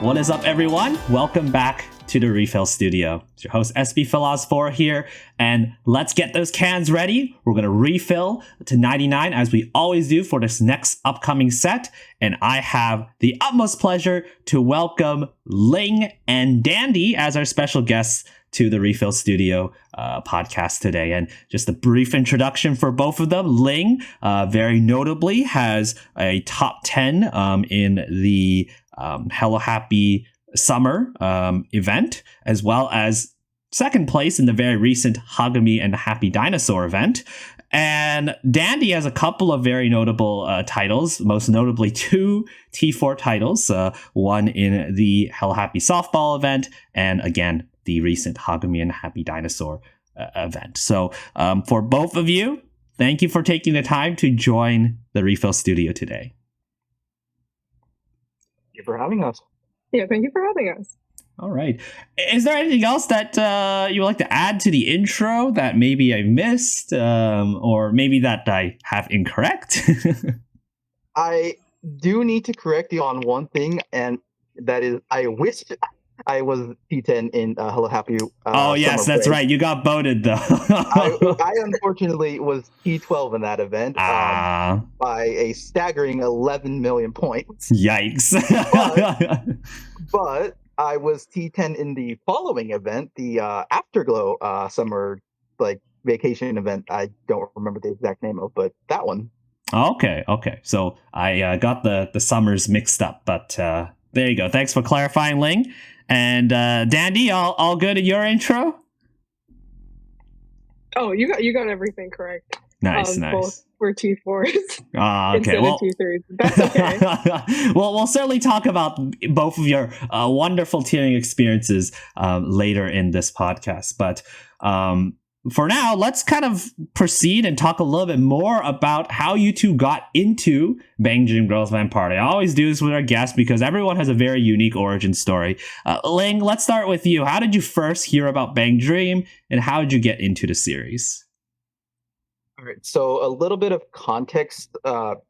What is up, everyone? Welcome back to the RePHIL studio. It's your host, SB4 here, and let's get those cans ready. We're going to refill to 99 as we always do for this next upcoming set, and I have the utmost pleasure to welcome Ling and Dandy as our special guests to the RePHIL studio podcast today. And just a brief introduction for both of them. Ling, very notably, has a top 10 in the Hello Happy Summer event, as well as second place in the very recent Hagumi and Happy Dinosaur event. And Dandy has a couple of very notable titles, most notably two T4 titles, one in the Hello Happy Softball event, and again, the recent Hagumi and Happy Dinosaur event. So for both of you, thank you for taking the time to join the RePHIL studio today. Thank you for having us. Yeah, thank you for having us. All right. Is there anything else that you would like to add to the intro that maybe I missed or maybe that I have incorrect? I do need to correct you on one thing, and that is I wish I was T10 in Hello Happy. Oh, yes, Summer that's break. Right. You got voted, though. I unfortunately was T12 in that event by a staggering 11 million points. Yikes. But I was T10 in the following event, the Afterglow Summer vacation event. I don't remember the exact name of, but that one. Okay. So I got the summers mixed up, but there you go. Thanks for clarifying, Ling. And Dandy, all good at your intro? Oh, you got everything correct. Nice. Both were T4s. Okay. Instead of T3s. That's okay. Well, we'll certainly talk about both of your wonderful tiering experiences later in this podcast. But for now, let's kind of proceed and talk a little bit more about how you two got into Bang Dream Girls Band Party. I always do this with our guests because everyone has a very unique origin story. Ling, let's start with you. How did you first hear about Bang Dream, and how did you get into the series? All right, so a little bit of context,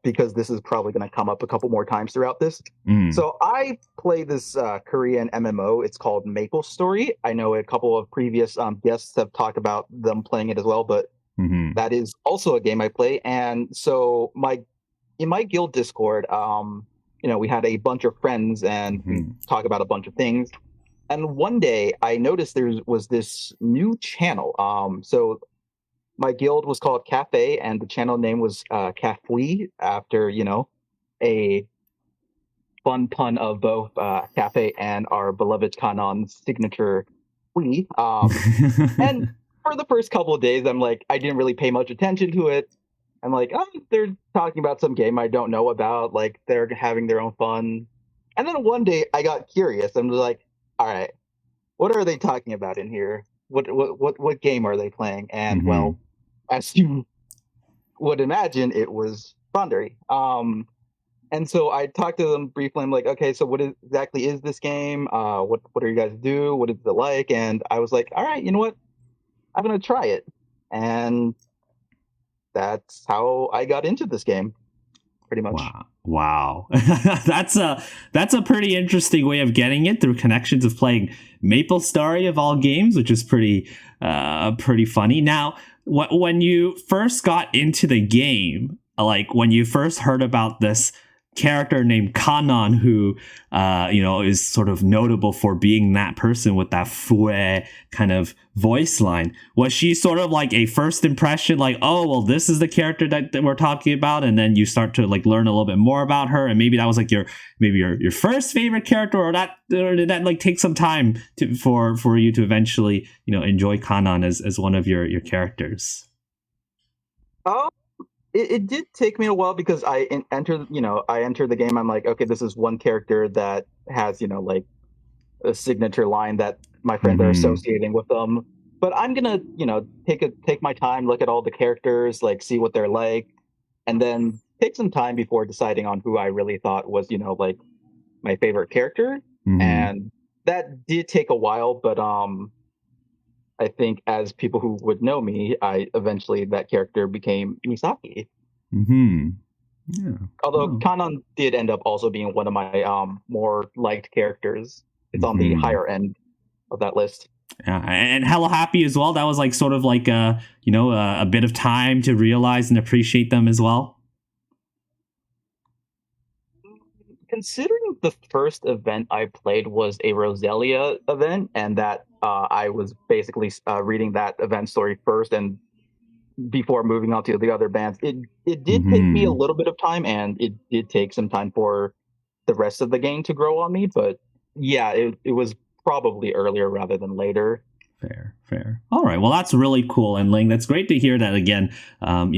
because this is probably going to come up a couple more times throughout this. So I play this Korean MMO. It's called Maple Story. I know a couple of previous guests have talked about them playing it as well, but that is also a game I play. And so in my guild Discord, we had a bunch of friends and we talk about a bunch of things. And one day I noticed there was this new channel. So my guild was called Cafe, and the channel name was Cafui, after, a fun pun of both Cafe and our beloved Kanon's signature Fui. And for the first couple of days, I didn't really pay much attention to it. I'm like, oh, they're talking about some game I don't know about, they're having their own fun. And then one day I got curious. I'm like, all right, what are they talking about in here? What game are they playing? And well, as you would imagine, it was Bandori. And so I talked to them briefly. I'm like, okay, so what exactly is this game? What are you guys do? What is it like? And I was like, all right, you know what? I'm gonna try it. And that's how I got into this game, pretty much. Wow. That's a pretty interesting way of getting it, through connections of playing Maple Story of all games, which is pretty funny. Now, when you first got into the game, when you first heard about this character named Kanon, who is sort of notable for being that person with that fue kind of voice line, was she sort of like a first impression, oh, well, this is the character that we're talking about, and then you start to learn a little bit more about her, and maybe that was your first favorite character, or did that take some time for you to eventually enjoy Kanon as one of your characters? It did take me a while, because I entered the game. I'm like, okay, this is one character that has, a signature line that my friends are associating with them. But I'm gonna, take my time, look at all the characters, see what they're like, and then take some time before deciding on who I really thought was, my favorite character. And that did take a while, but I think as people who would know me, that character became Misaki. Yeah. Although Kanan did end up also being one of my more liked characters. It's on the higher end of that list. Yeah, and Hello Happy as well. That was like sort of like a bit of time to realize and appreciate them as well. Considering the first event I played was a Roselia event, and that I was basically reading that event story first, and before moving on to the other bands, it did take me a little bit of time, and it did take some time for the rest of the game to grow on me. But yeah, it was probably earlier rather than later. Fair. All right. Well, that's really cool. And Ling, that's great to hear that again.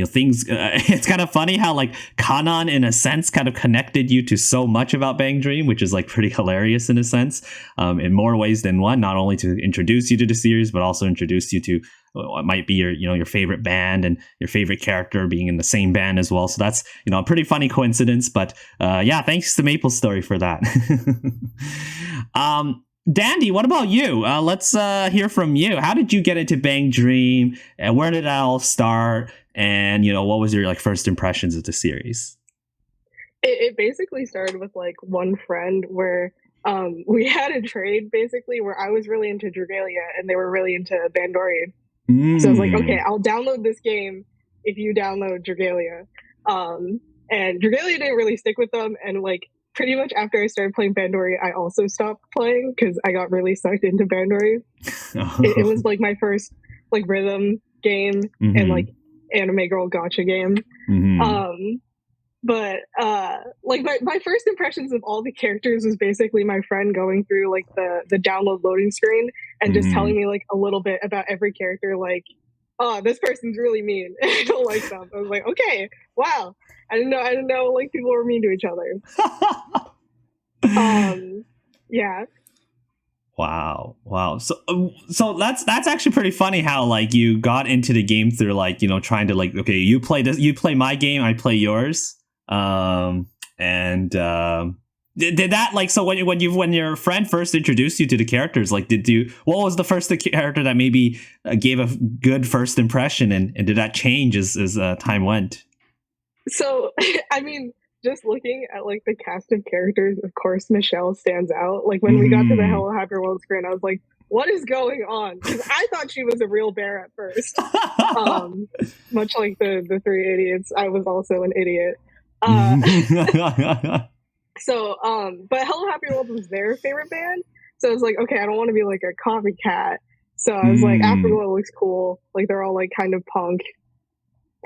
Things, it's kind of funny how like Kanan in a sense kind of connected you to so much about Bang Dream, which is like pretty hilarious in a sense, in more ways than one, not only to introduce you to the series, but also introduce you to what might be your favorite band and your favorite character being in the same band as well. So that's, a pretty funny coincidence, but yeah, thanks to Maple Story for that. Dandy, what about you? Let's hear from you. How did you get into Bang Dream? And where did it all start? And, what was your like first impressions of the series? It basically started with like one friend where we had a trade basically where I was really into Dragalia and they were really into Bandori. So I was like, okay, I'll download this game if you download Dragalia. And Dragalia didn't really stick with them, and like pretty much after I started playing Bandori, I also stopped playing because I got really sucked into Bandori. It was like my first like rhythm game and like anime girl gotcha game. But like my first impressions of all the characters was basically my friend going through like the download loading screen and just telling me like a little bit about every character, like, oh, this person's really mean. I don't like them. I was like, okay, wow. I didn't know like people were mean to each other. Yeah. Wow. So that's actually pretty funny how like you got into the game through like, trying to like, okay, you play my game, I play yours. Did that like, so when your friend first introduced you to the characters, like what was the first character that maybe gave a good first impression, and did that change as time went? So, I mean, just looking at like the cast of characters, of course, Michelle stands out. Like when we got to the Hello Happy World screen, I was like, what is going on? Because I thought she was a real bear at first. Much like the three idiots, I was also an idiot. So, but Hello Happy World was their favorite band. So I was like, okay, I don't want to be like a copycat. So I was like, Afterglow looks cool. Like they're all like kind of punk.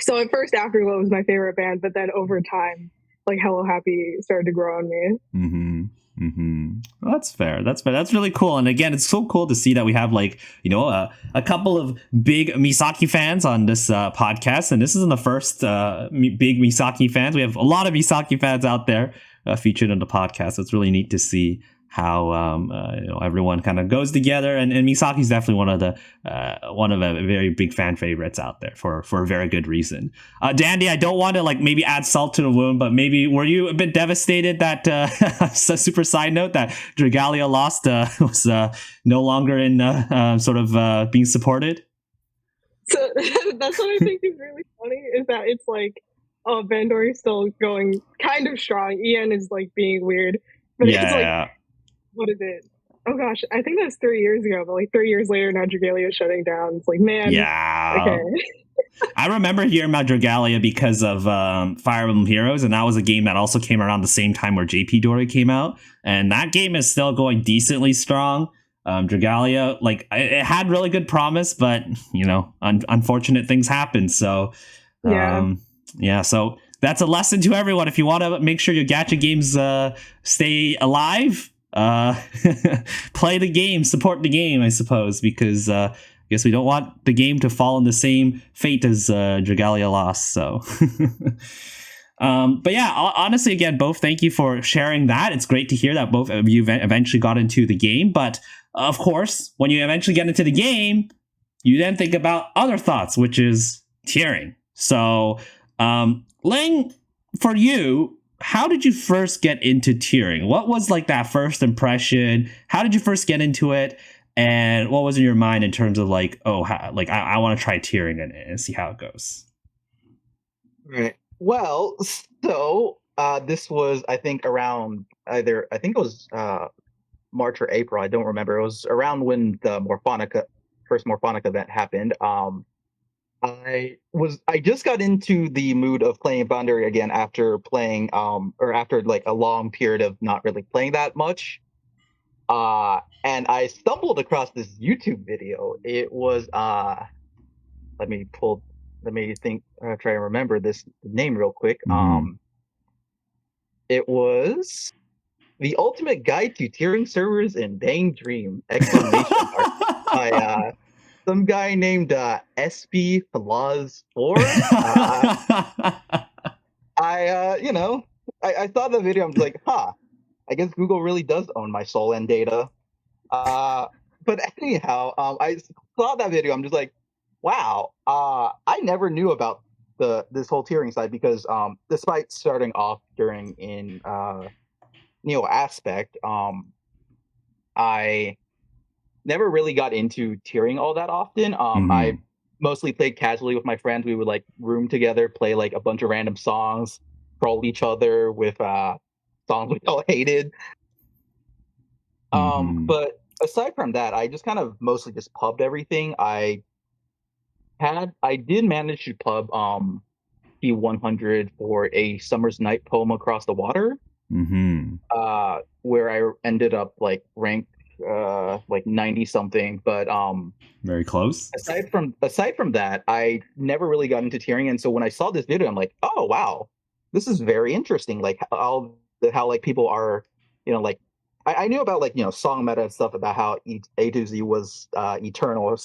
So at first Afterglow was my favorite band, but then over time, like Hello Happy started to grow on me. Well, that's fair. That's really cool. And again, it's so cool to see that we have like, a couple of big Misaki fans on this podcast. And this isn't the first big Misaki fans. We have a lot of Misaki fans out there featured on the podcast. So it's really neat to see how everyone kind of goes together, and Misaki's definitely one of a very big fan favorites out there for a very good reason. Dandy, I don't want to like maybe add salt to the wound, but maybe were you a bit devastated that a super side note that Dragalia lost was no longer in sort of being supported? So that's what I think is really funny, is that it's like, oh, Bandori's still going kind of strong. Ian is like being weird, but it's like, what is it? Oh gosh, I think that was 3 years ago, but like 3 years later now Dragalia is shutting down. It's like, man. Yeah. Okay. I remember hearing about Dragalia because of Fire Emblem Heroes, and that was a game that also came around the same time where JP Dory came out, and that game is still going decently strong. Dragalia, like it had really good promise, but unfortunate things happen. So so that's a lesson to everyone. If you want to make sure your gacha games stay alive, play the game, support the game, I suppose, because I guess we don't want the game to fall in the same fate as Dragalia lost. So but yeah, honestly, again, both thank you for sharing that. It's great to hear that both of you eventually got into the game. But of course, when you eventually get into the game, you then think about other thoughts, which is tiering. So Ling, for you, how did you first get into tiering? What was like that first impression? How did you first get into it? And what was in your mind in terms of like, I want to try tiering and see how it goes? Right. Well, So this was, I think, around I think it was March or April. I don't remember. It was around when the first Morphonic event happened. I just got into the mood of playing Bandori again after playing or after like a long period of not really playing that much. And I stumbled across this YouTube video. It was let me think try and remember this name real quick. It was The Ultimate Guide to Tiering Servers in Bang Dream! Exclamation mark by some guy named SB Flaws 4. I saw the video. I'm just like, I guess Google really does own my soul and data. But anyhow, I saw that video. I'm just like, wow. I never knew about this whole tiering side because despite starting off during in Neo Aspect, I never really got into tiering all that often. I mostly played casually with my friends. We would like room together, play like a bunch of random songs, troll each other with songs we all hated. But aside from that, I just kind of mostly just pubbed everything. I did manage to pub P100 for a Summer's Night Poem Across the Water, where I ended up like ranked like 90 something, but very close. Aside from that, I never really got into tiering, and so when I saw this video, I'm like, oh wow, this is very interesting. Like how like people are, like I knew about like song meta and stuff about how A to Z was eternal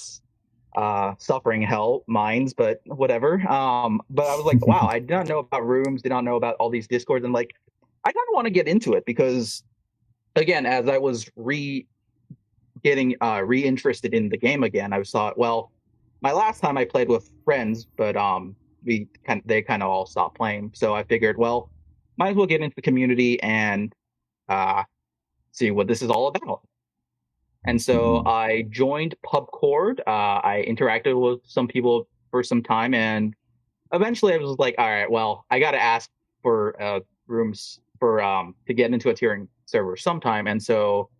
suffering hell minds, but whatever. But I was like, wow, I did not know about rooms, did not know about all these discords, and like I kind of want to get into it because again, as I was getting reinterested in the game again, I thought, well, my last time I played with friends, but they kind of all stopped playing, so I figured, well, might as well get into the community and see what this is all about. And so I joined PubCord. I interacted with some people for some time, and eventually I was like, all right, well, I got to ask for rooms for to get into a tiering server sometime. And so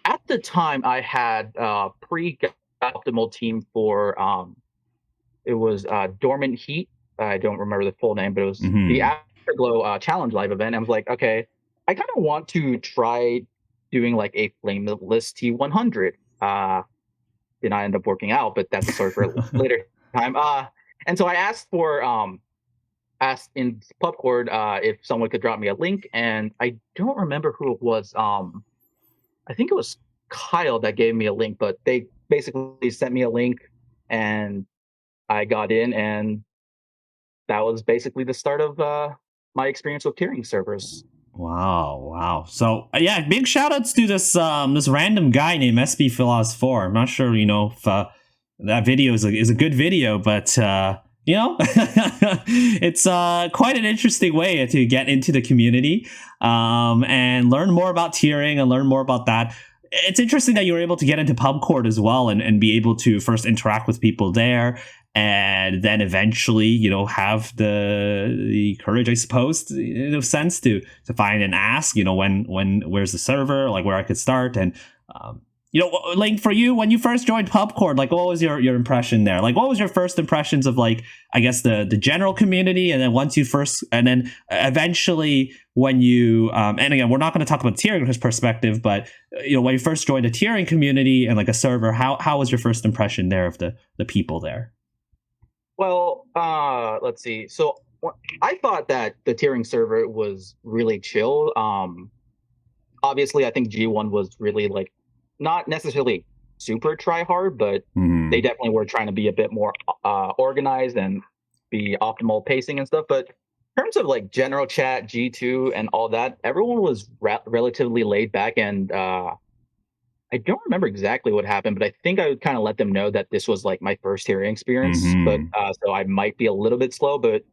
at the time, I had pre-optimal team for it was Dormant Heat. I don't remember the full name, but it was the Afterglow Challenge Live event. I was like, okay, I kind of want to try doing like a flameless T100. Did not end up working out, but that's a story for a later time. And so I asked in PubCord if someone could drop me a link, and I don't remember who it was. I think it was Kyle that gave me a link, but they basically sent me a link and I got in, and that was basically the start of my experience with tiering servers. Wow. So yeah, big shout outs to this this random guy named SB Philos 4. I'm not sure, if that video is a good video, but it's quite an interesting way to get into the community and learn more about tiering and learn more about that. It's interesting that you were able to get into PubCord as well and be able to first interact with people there and then eventually, have the courage, I suppose, in a sense, to find and ask, where's the server, like where I could start. And, Ling, for you, when you first joined PubCord, like what was your impression there? Like what was your first impressions of like, I guess the general community, and then eventually when you, and again, we're not going to talk about tiering from his perspective, but when you first joined a tiering community and like a server, how was your first impression there of the people there? Well, let's see. So I thought that the tiering server was really chill. Obviously, I think G1 was really like not necessarily super try hard, but they definitely were trying to be a bit more organized and be optimal pacing and stuff. But in terms of like general chat, G2 and all that, everyone was relatively laid back, and I don't remember exactly what happened, but I think I would kind of let them know that this was like my first tiering experience. But so I might be a little bit slow, but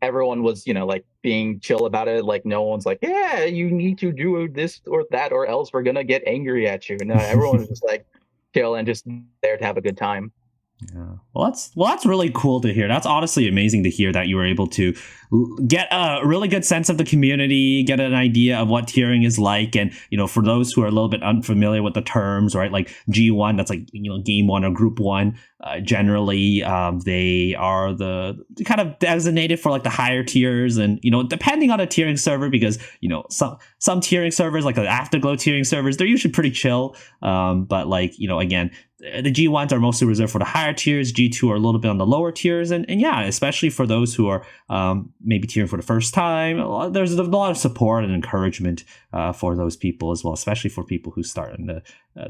everyone was, like being chill about it. Like no one's like, yeah, you need to do this or that, or else we're gonna get angry at you. No, everyone was just like chill and just there to have a good time. Yeah. Well, that's really cool to hear. That's honestly amazing to hear that you were able to get a really good sense of the community, get an idea of what tiering is like, and for those who are a little bit unfamiliar with the terms, right? Like G1, that's like game one or group one. Generally, they are the kind of designated for like the higher tiers, and depending on a tiering server, because some tiering servers like the Afterglow tiering servers, they're usually pretty chill. But like again, the G1s are mostly reserved for the higher tiers. G2 are a little bit on the lower tiers, and yeah, especially for those who are maybe tiering for the first time, there's a lot of support and encouragement for those people as well, especially for people who start in the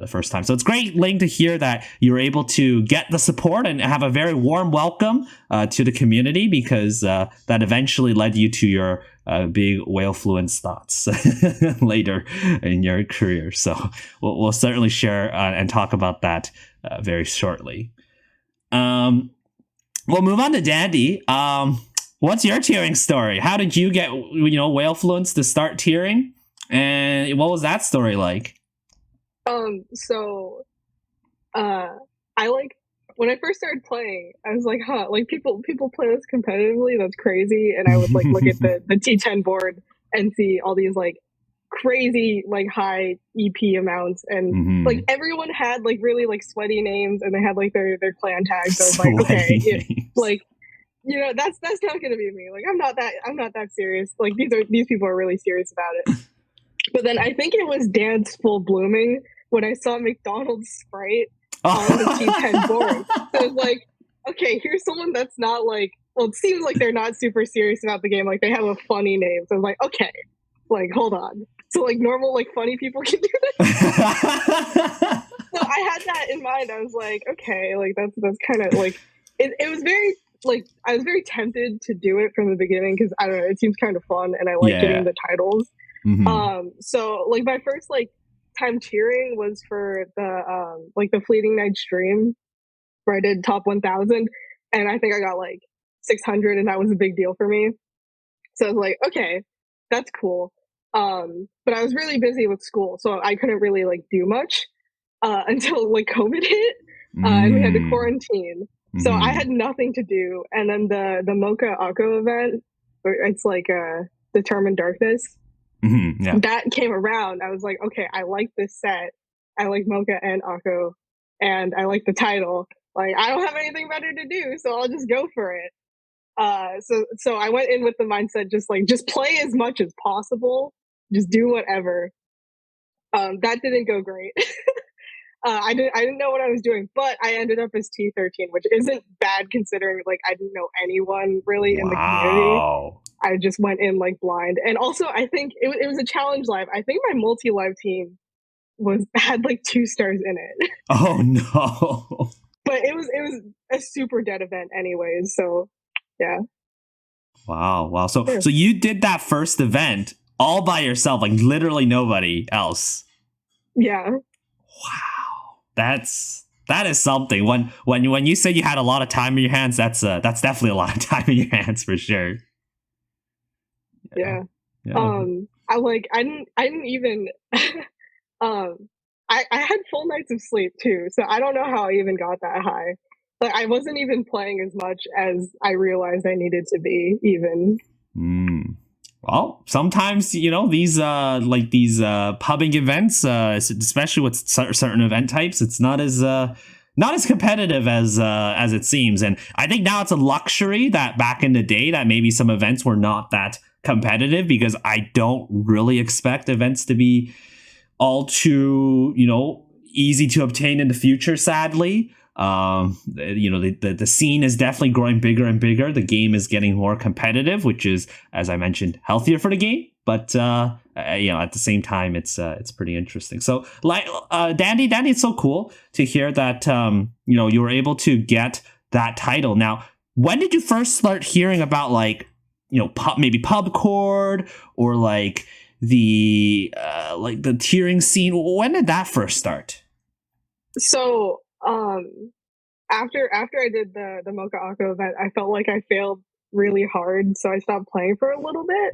first time. So it's great, Ling, to hear that you're able to get the support and have a very warm welcome to the community, because that eventually led you to your big whale fluence thoughts later in your career. So we'll certainly share and talk about that very shortly. We'll move on to Dandy. What's your tiering story? How did you get whale fluence to start tiering, and what was that story like? So I when I first started playing, I was like, like people play this competitively, that's crazy. And I would like look at the T10 board and see all these like crazy like high EP amounts, and like everyone had like really like sweaty names, and they had like their clan tags. So I was like, okay, like that's not gonna be me. Like I'm not that serious. Like these people are really serious about it. But then I think it was Dance Full Blooming when I saw McDonald's Sprite on the T10 board. So I was like, okay, here's someone that's not like, well, it seems like they're not super serious about the game. Like they have a funny name. So I was like, okay, like hold on. So like normal, like funny people can do this. So I had that in mind. I was like, okay, like that's kind of like, it was very, like, I was very tempted to do it from the beginning because I don't know, it seems kind of fun and I like getting the titles. So like my first like time cheering was for the like the Fleeting Night stream where I did top 1000, and I think I got like 600, and that was a big deal for me. So I was like, okay, that's cool. But I was really busy with school, so I couldn't really like do much until like COVID hit, and we had to quarantine. So I had nothing to do, and then the Mocha Akko event, it's like Determined Darkness. That came around. I was like, okay, I like this set. I like Mocha and Akko, and I like the title. Like, I don't have anything better to do, so I'll just go for it. So I went in with the mindset just play as much as possible, just do whatever. That didn't go great. I didn't know what I was doing, but I ended up as T13, which isn't bad considering like I didn't know anyone really in the community. I just went in like blind, and also I think it was a challenge live. I think my multi-live team had like 2 stars in it. Oh no! But it was a super dead event, anyways. So yeah. Wow. So you did that first event all by yourself, like literally nobody else. Yeah. Wow, that is something. When you say you had a lot of time in your hands, that's definitely a lot of time in your hands for sure. Yeah. I didn't even I had full nights of sleep too, so I don't know how I even got that high. Like I wasn't even playing as much as I realized I needed to be even. Well, sometimes these pubbing events, especially with certain event types, it's not as competitive as it seems. And I think now it's a luxury that back in the day that maybe some events were not that competitive, because I don't really expect events to be all too easy to obtain in the future, sadly. The scene is definitely growing bigger and bigger. The game is getting more competitive, which is, as I mentioned, healthier for the game. But at the same time, it's pretty interesting. So, like Dandy, it's so cool to hear that you were able to get that title. Now, when did you first start hearing about maybe PubCord or like the tiering scene? When did that first start? So after I did the Mocha Akko event, I felt like I failed really hard, so I stopped playing for a little bit.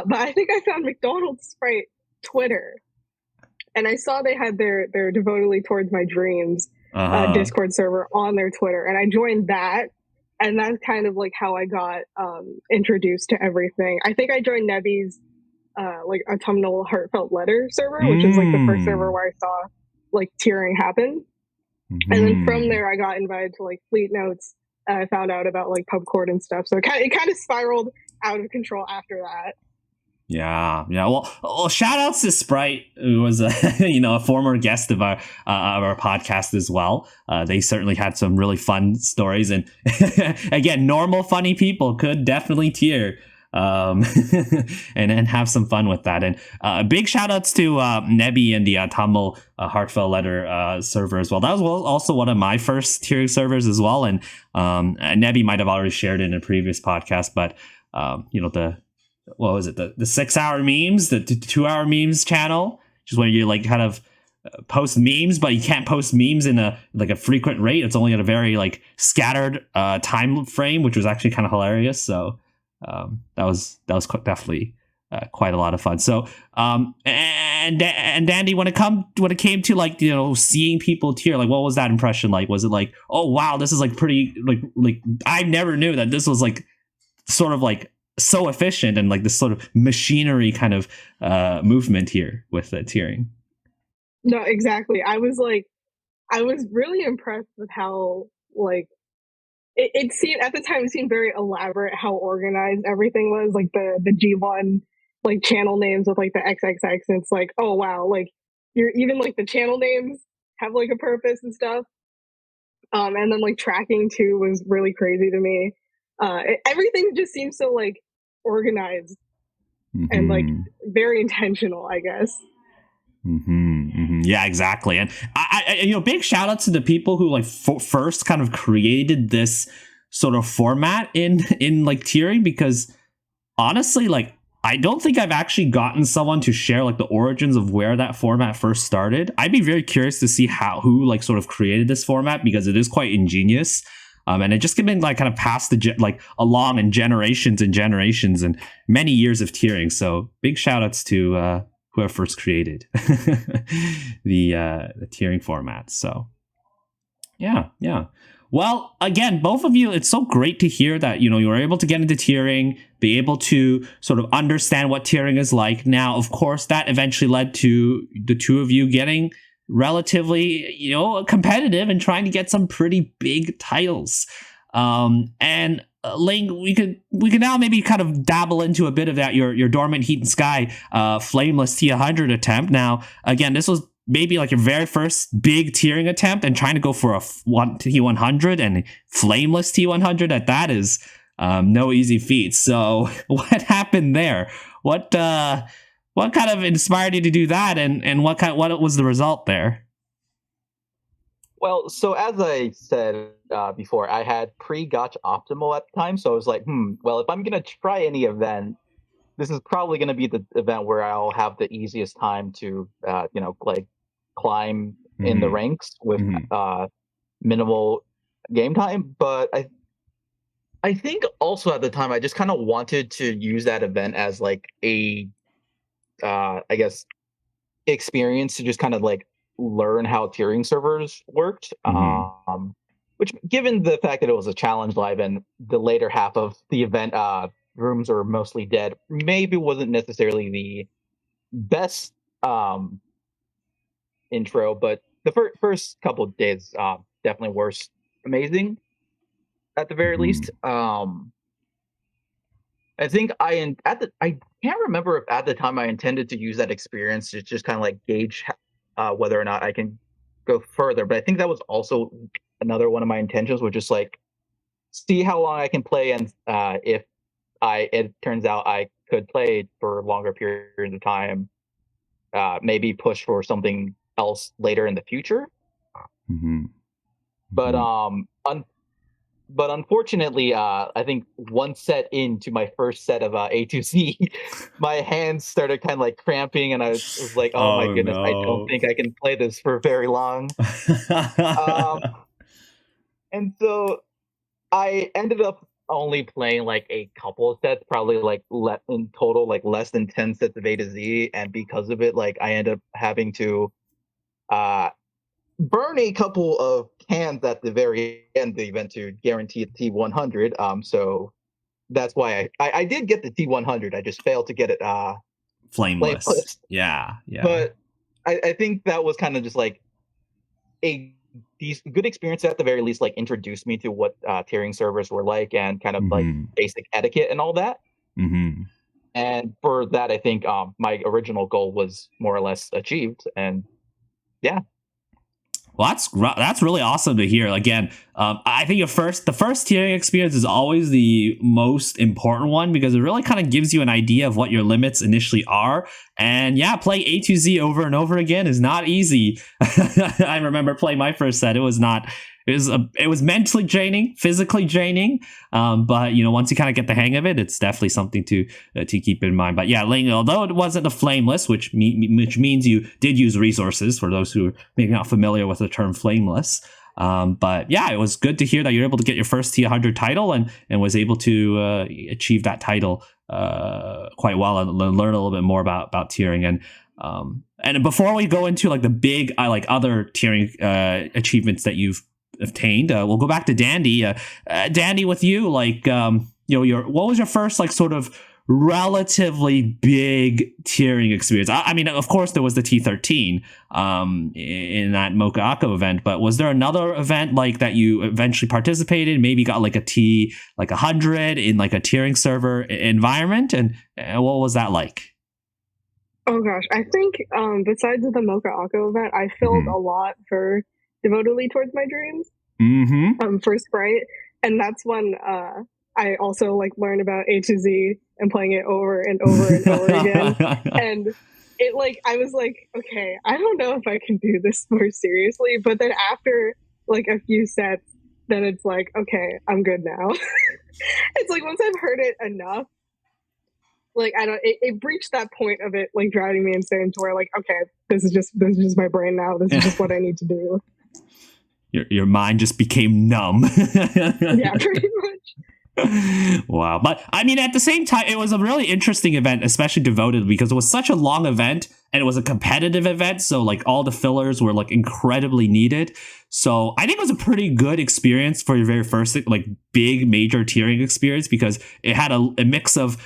But I think I found McDonald's Sprite Twitter, and I saw they had their Devotedly Towards My Dreams, Discord server on their Twitter, and I joined that, and that's kind of like how I got introduced to everything. I think I joined Nebby's like autumnal heartfelt letter server, which is like the first server where I saw like tiering happen. And then from there I got invited to like Fleet Notes, and I found out about like pubcord and stuff, so it kind of spiraled out of control after that. Yeah. Well, shout outs to Sprite, who was a a former guest of our podcast as well. They certainly had some really fun stories, and again, normal funny people could definitely tier and have some fun with that. And big shout outs to Nebby and the Autumnal Heartfelt Letter server as well. That was also one of my first tiering servers as well. And Nebby might have already shared it in a previous podcast, but what was it? The 6 hour memes, the 2 hour memes channel, which is where you like kind of post memes, but you can't post memes in a frequent rate. It's only at a very like scattered time frame, which was actually kind of hilarious. So that was definitely quite a lot of fun. So and Dandy, when it came to like seeing people tier, like what was that impression like? Was it like, oh wow, this is like pretty like I never knew that this was like sort of like so efficient and like this sort of machinery kind of movement here with tiering? No, exactly. I was really impressed with how like it seemed at the time. It seemed very elaborate how organized everything was. Like the G1 like channel names with like the XXX, and it's like, oh wow, like you're even like the channel names have like a purpose and stuff. And then like tracking too was really crazy to me. Everything just seems so like organized and like very intentional, I guess. Yeah, exactly. And I big shout out to the people who like first kind of created this sort of format in like tiering, because honestly, like I don't think I've actually gotten someone to share like the origins of where that format first started. I'd be very curious to see who like sort of created this format, because it is quite ingenious. And it just been like kind of passed along in generations and generations and many years of tiering. So big shout outs to whoever first created the tiering format. So yeah. Well, again, both of you, it's so great to hear that you were able to get into tiering, be able to sort of understand what tiering is like. Now, of course, that eventually led to the two of you getting relatively competitive and trying to get some pretty big titles. And Ling, we could now maybe kind of dabble into a bit of that your Dormant Heat and Sky flameless T100 attempt. Now, again, this was maybe like your very first big tiering attempt, and trying to go for a T100 and flameless T100 at that is no easy feat. So what happened there? What kind of inspired you to do that, and what was the result there? Well, so as I said before, I had pre-Gotch Optimal at the time, so I was like, well, if I'm going to try any event, this is probably going to be the event where I'll have the easiest time to, like climb in the ranks with minimal game time. But I think also at the time, I just kind of wanted to use that event as like a, I guess, experience to just kind of like learn how tiering servers worked. Which, given the fact that it was a challenge live and the later half of the event, rooms are mostly dead, maybe wasn't necessarily the best intro, but the first couple of days definitely were amazing at the very least. I think I can't remember if at the time I intended to use that experience to just kind of like gauge whether or not I can go further, but I think that was also another one of my intentions, was just like see how long I can play, and if it turns out I could play for longer periods of time, maybe push for something else later in the future. But unfortunately, I think one set into my first set of A2C, my hands started kind of like cramping, and I was like, oh my goodness, no. I don't think I can play this for very long. And so I ended up only playing like a couple of sets, probably like in total, like less than 10 sets of A to Z. And because of it, like I ended up having to burn a couple of cans at the very end of the event to guarantee a T100. So that's why I did get the T100. I just failed to get it flameless. Yeah. But I think that was kind of just like a good experience at the very least, like introduced me to what tiering servers were like and kind of like basic etiquette and all that. And for that, I think my original goal was more or less achieved. And yeah. Well, that's really awesome to hear. Again, I think the first tiering experience is always the most important one because it really kind of gives you an idea of what your limits initially are. And yeah, playing A to Z over and over again is not easy. I remember playing my first set. It was not. It was mentally draining, physically draining, but once you kind of get the hang of it, it's definitely something to keep in mind. But yeah, Ling, although it wasn't the flameless, which means you did use resources for those who are maybe not familiar with the term flameless. But yeah, it was good to hear that you're able to get your first T100 title and was able to achieve that title quite well and learn a little bit more about tiering. And before we go into like the big other tiering achievements that you've obtained, we'll go back to Dandy. Dandy, with you, what was your first like sort of relatively big tiering experience? I mean, of course, there was the T13 in that Mocha Akko event, but was there another event like that you eventually participated? Maybe got like a T like 100 in like a tiering server environment, and what was that like? Oh gosh, I think besides the Mocha Akko event, I filled a lot for devotedly towards my dreams for Sprite, and that's when I also like learned about A to Z and playing it over and over and over again. And it like I was like, okay, I don't know if I can do this more seriously. But then after like a few sets, then it's like, okay, I'm good now. It's like once I've heard it enough, like I don't it reached that point of it like driving me insane to where like, okay, this is just my brain now. This is just what I need to do. Your mind just became numb. Yeah, pretty much. Wow. But I mean, at the same time, it was a really interesting event, especially devoted, because it was such a long event and it was a competitive event. So like all the fillers were like incredibly needed. So I think it was a pretty good experience for your very first like big major tiering experience, because it had a mix of,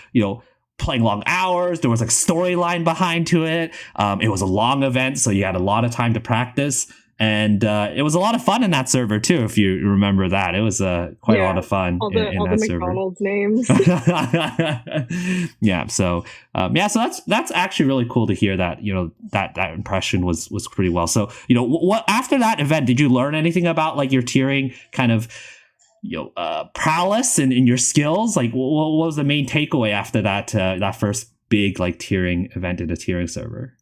playing long hours. There was like storyline behind to it. It was a long event, so you had a lot of time to practice. And it was a lot of fun in that server too, if you remember that. It was quite a lot of fun all the McDonald's names. Yeah, so that's actually really cool to hear that that impression was pretty well. So what after that event, did you learn anything about like your tiering kind of prowess and in your skills? Like what was the main takeaway after that first big like tiering event in a tiering server?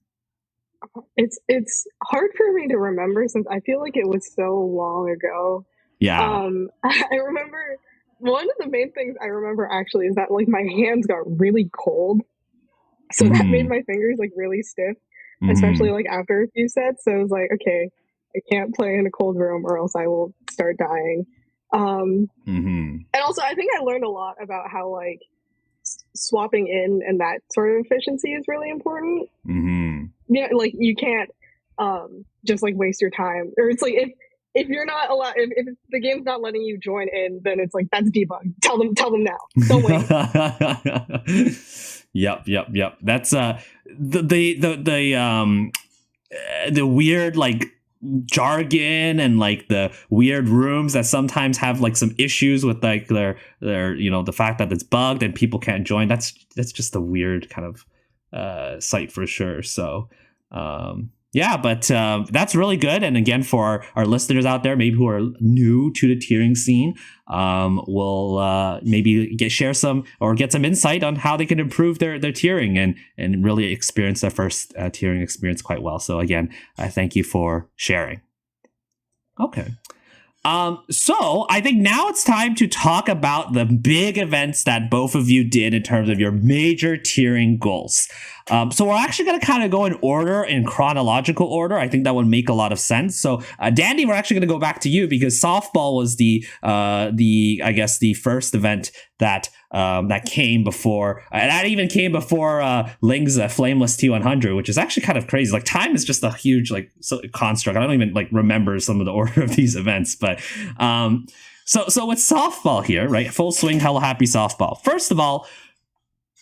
It's hard for me to remember since I feel like it was so long ago. Yeah. I remember one of the main things I remember actually is that like my hands got really cold. So that made my fingers like really stiff, especially like after a few sets. So I was like, okay, I can't play in a cold room or else I will start dying. And also I think I learned a lot about how like swapping in and that sort of efficiency is really important. Like you can't just like waste your time, or it's like if you're not allowed, if the game's not letting you join in, then it's like that's debug. Tell them now, don't wait. Yep. That's the weird like jargon and like the weird rooms that sometimes have like some issues with like their the fact that it's bugged and people can't join. That's just a weird kind of site for sure. So but that's really good. And again, for our listeners out there, maybe who are new to the tiering scene, we'll maybe share some or get some insight on how they can improve their tiering and really experience their first tiering experience quite well. So again, I thank you for sharing. Okay. So I think now it's time to talk about the big events that both of you did in terms of your major tiering goals. So we're actually going to kind of go in order, in chronological order. I think that would make a lot of sense. So Dandy, we're actually going to go back to you because softball was the I guess the first event that came before, and that even came before Ling's Flameless T100, which is actually kind of crazy. Like time is just a huge construct. I don't even remember some of the order of these events, but so with softball here, right? Full swing, Hello Happy Softball. First of all,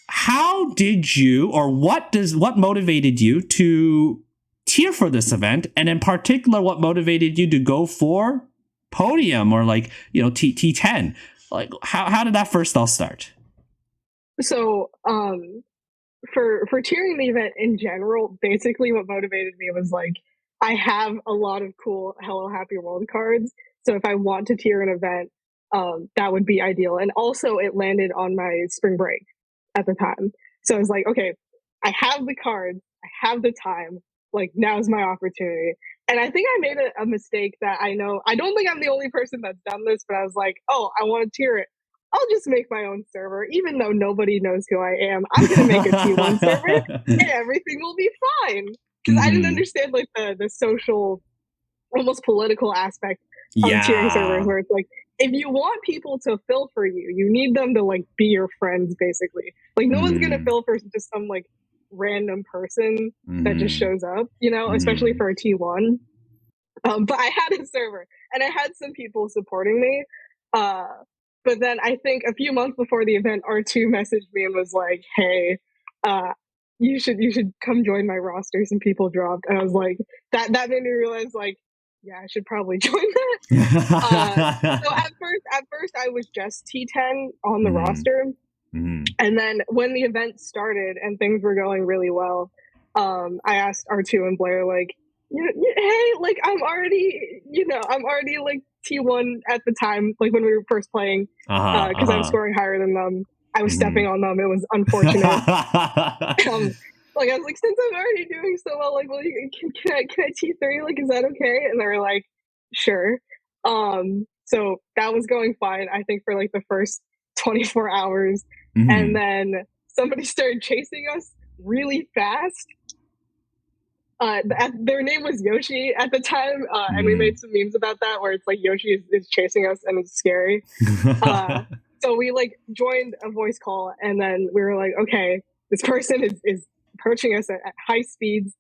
how did you, or what motivated you to tier for this event, and in particular, what motivated you to go for podium or T10? Like how did that first all start? So for tiering the event in general, basically what motivated me was I have a lot of cool Hello Happy World cards. So if I want to tier an event, that would be ideal. And also it landed on my spring break at the time. So I was like, okay, I have the cards, I have the time, now's my opportunity. And I think I made a mistake that I don't think I'm the only person that's done this, but I was like, oh, I want to tier it. I'll just make my own server, even though nobody knows who I am. I'm going to make a T1 server and everything will be fine. Because I didn't understand the social, almost political aspect of tiering servers, where it's if you want people to fill for you, you need them to be your friends, basically. No one's gonna fill for just some random person that just shows up, especially for a T1. But I had a server and I had some people supporting me. But then I think a few months before the event, R2 messaged me and was like, "Hey, you should come join my roster." Some people dropped, and I was like, that made me realize yeah, I should probably join that. So at first I was just T10 on the roster. And then when the event started and things were going really well, I asked R2 and Blair, hey, I'm already T1 at the time, when we were first playing, because I was scoring higher than them. I was stepping on them. It was unfortunate. I was since I'm already doing so well, can I T3? Is that okay? And they were like, sure. So that was going fine, I think, for the first 24 hours. And then somebody started chasing us really fast. Their name was Yoshi at the time, and we made some memes about that, where it's Yoshi is chasing us and it's scary. So we joined a voice call, and then we were like, okay, this person is approaching us at high speeds.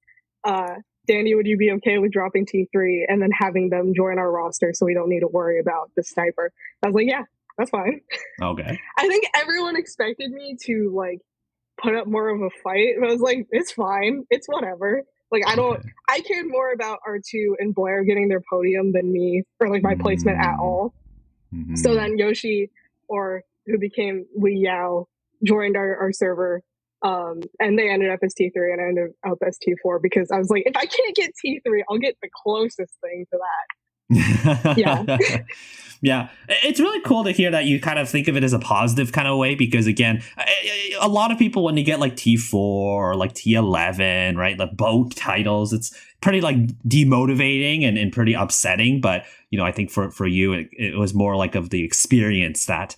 Danny, would you be okay with dropping T3 and then having them join our roster so we don't need to worry about the sniper? I was like, yeah, that's fine. Okay. I think everyone expected me to put up more of a fight, but I was like, it's fine, it's whatever. I cared more about R2 and Blair getting their podium than me, or my placement at all. So then Yoshi, or who became Wei Yao, joined our server. And they ended up as T3 and I ended up as T4, because I was like, if I can't get T3, I'll get the closest thing to that. Yeah. Yeah, it's really cool to hear that you kind of think of it as a positive kind of way, because again, a lot of people, when you get T4 or T11, right, the boat titles, it's pretty demotivating and pretty upsetting. But I think for you, it was more of the experience that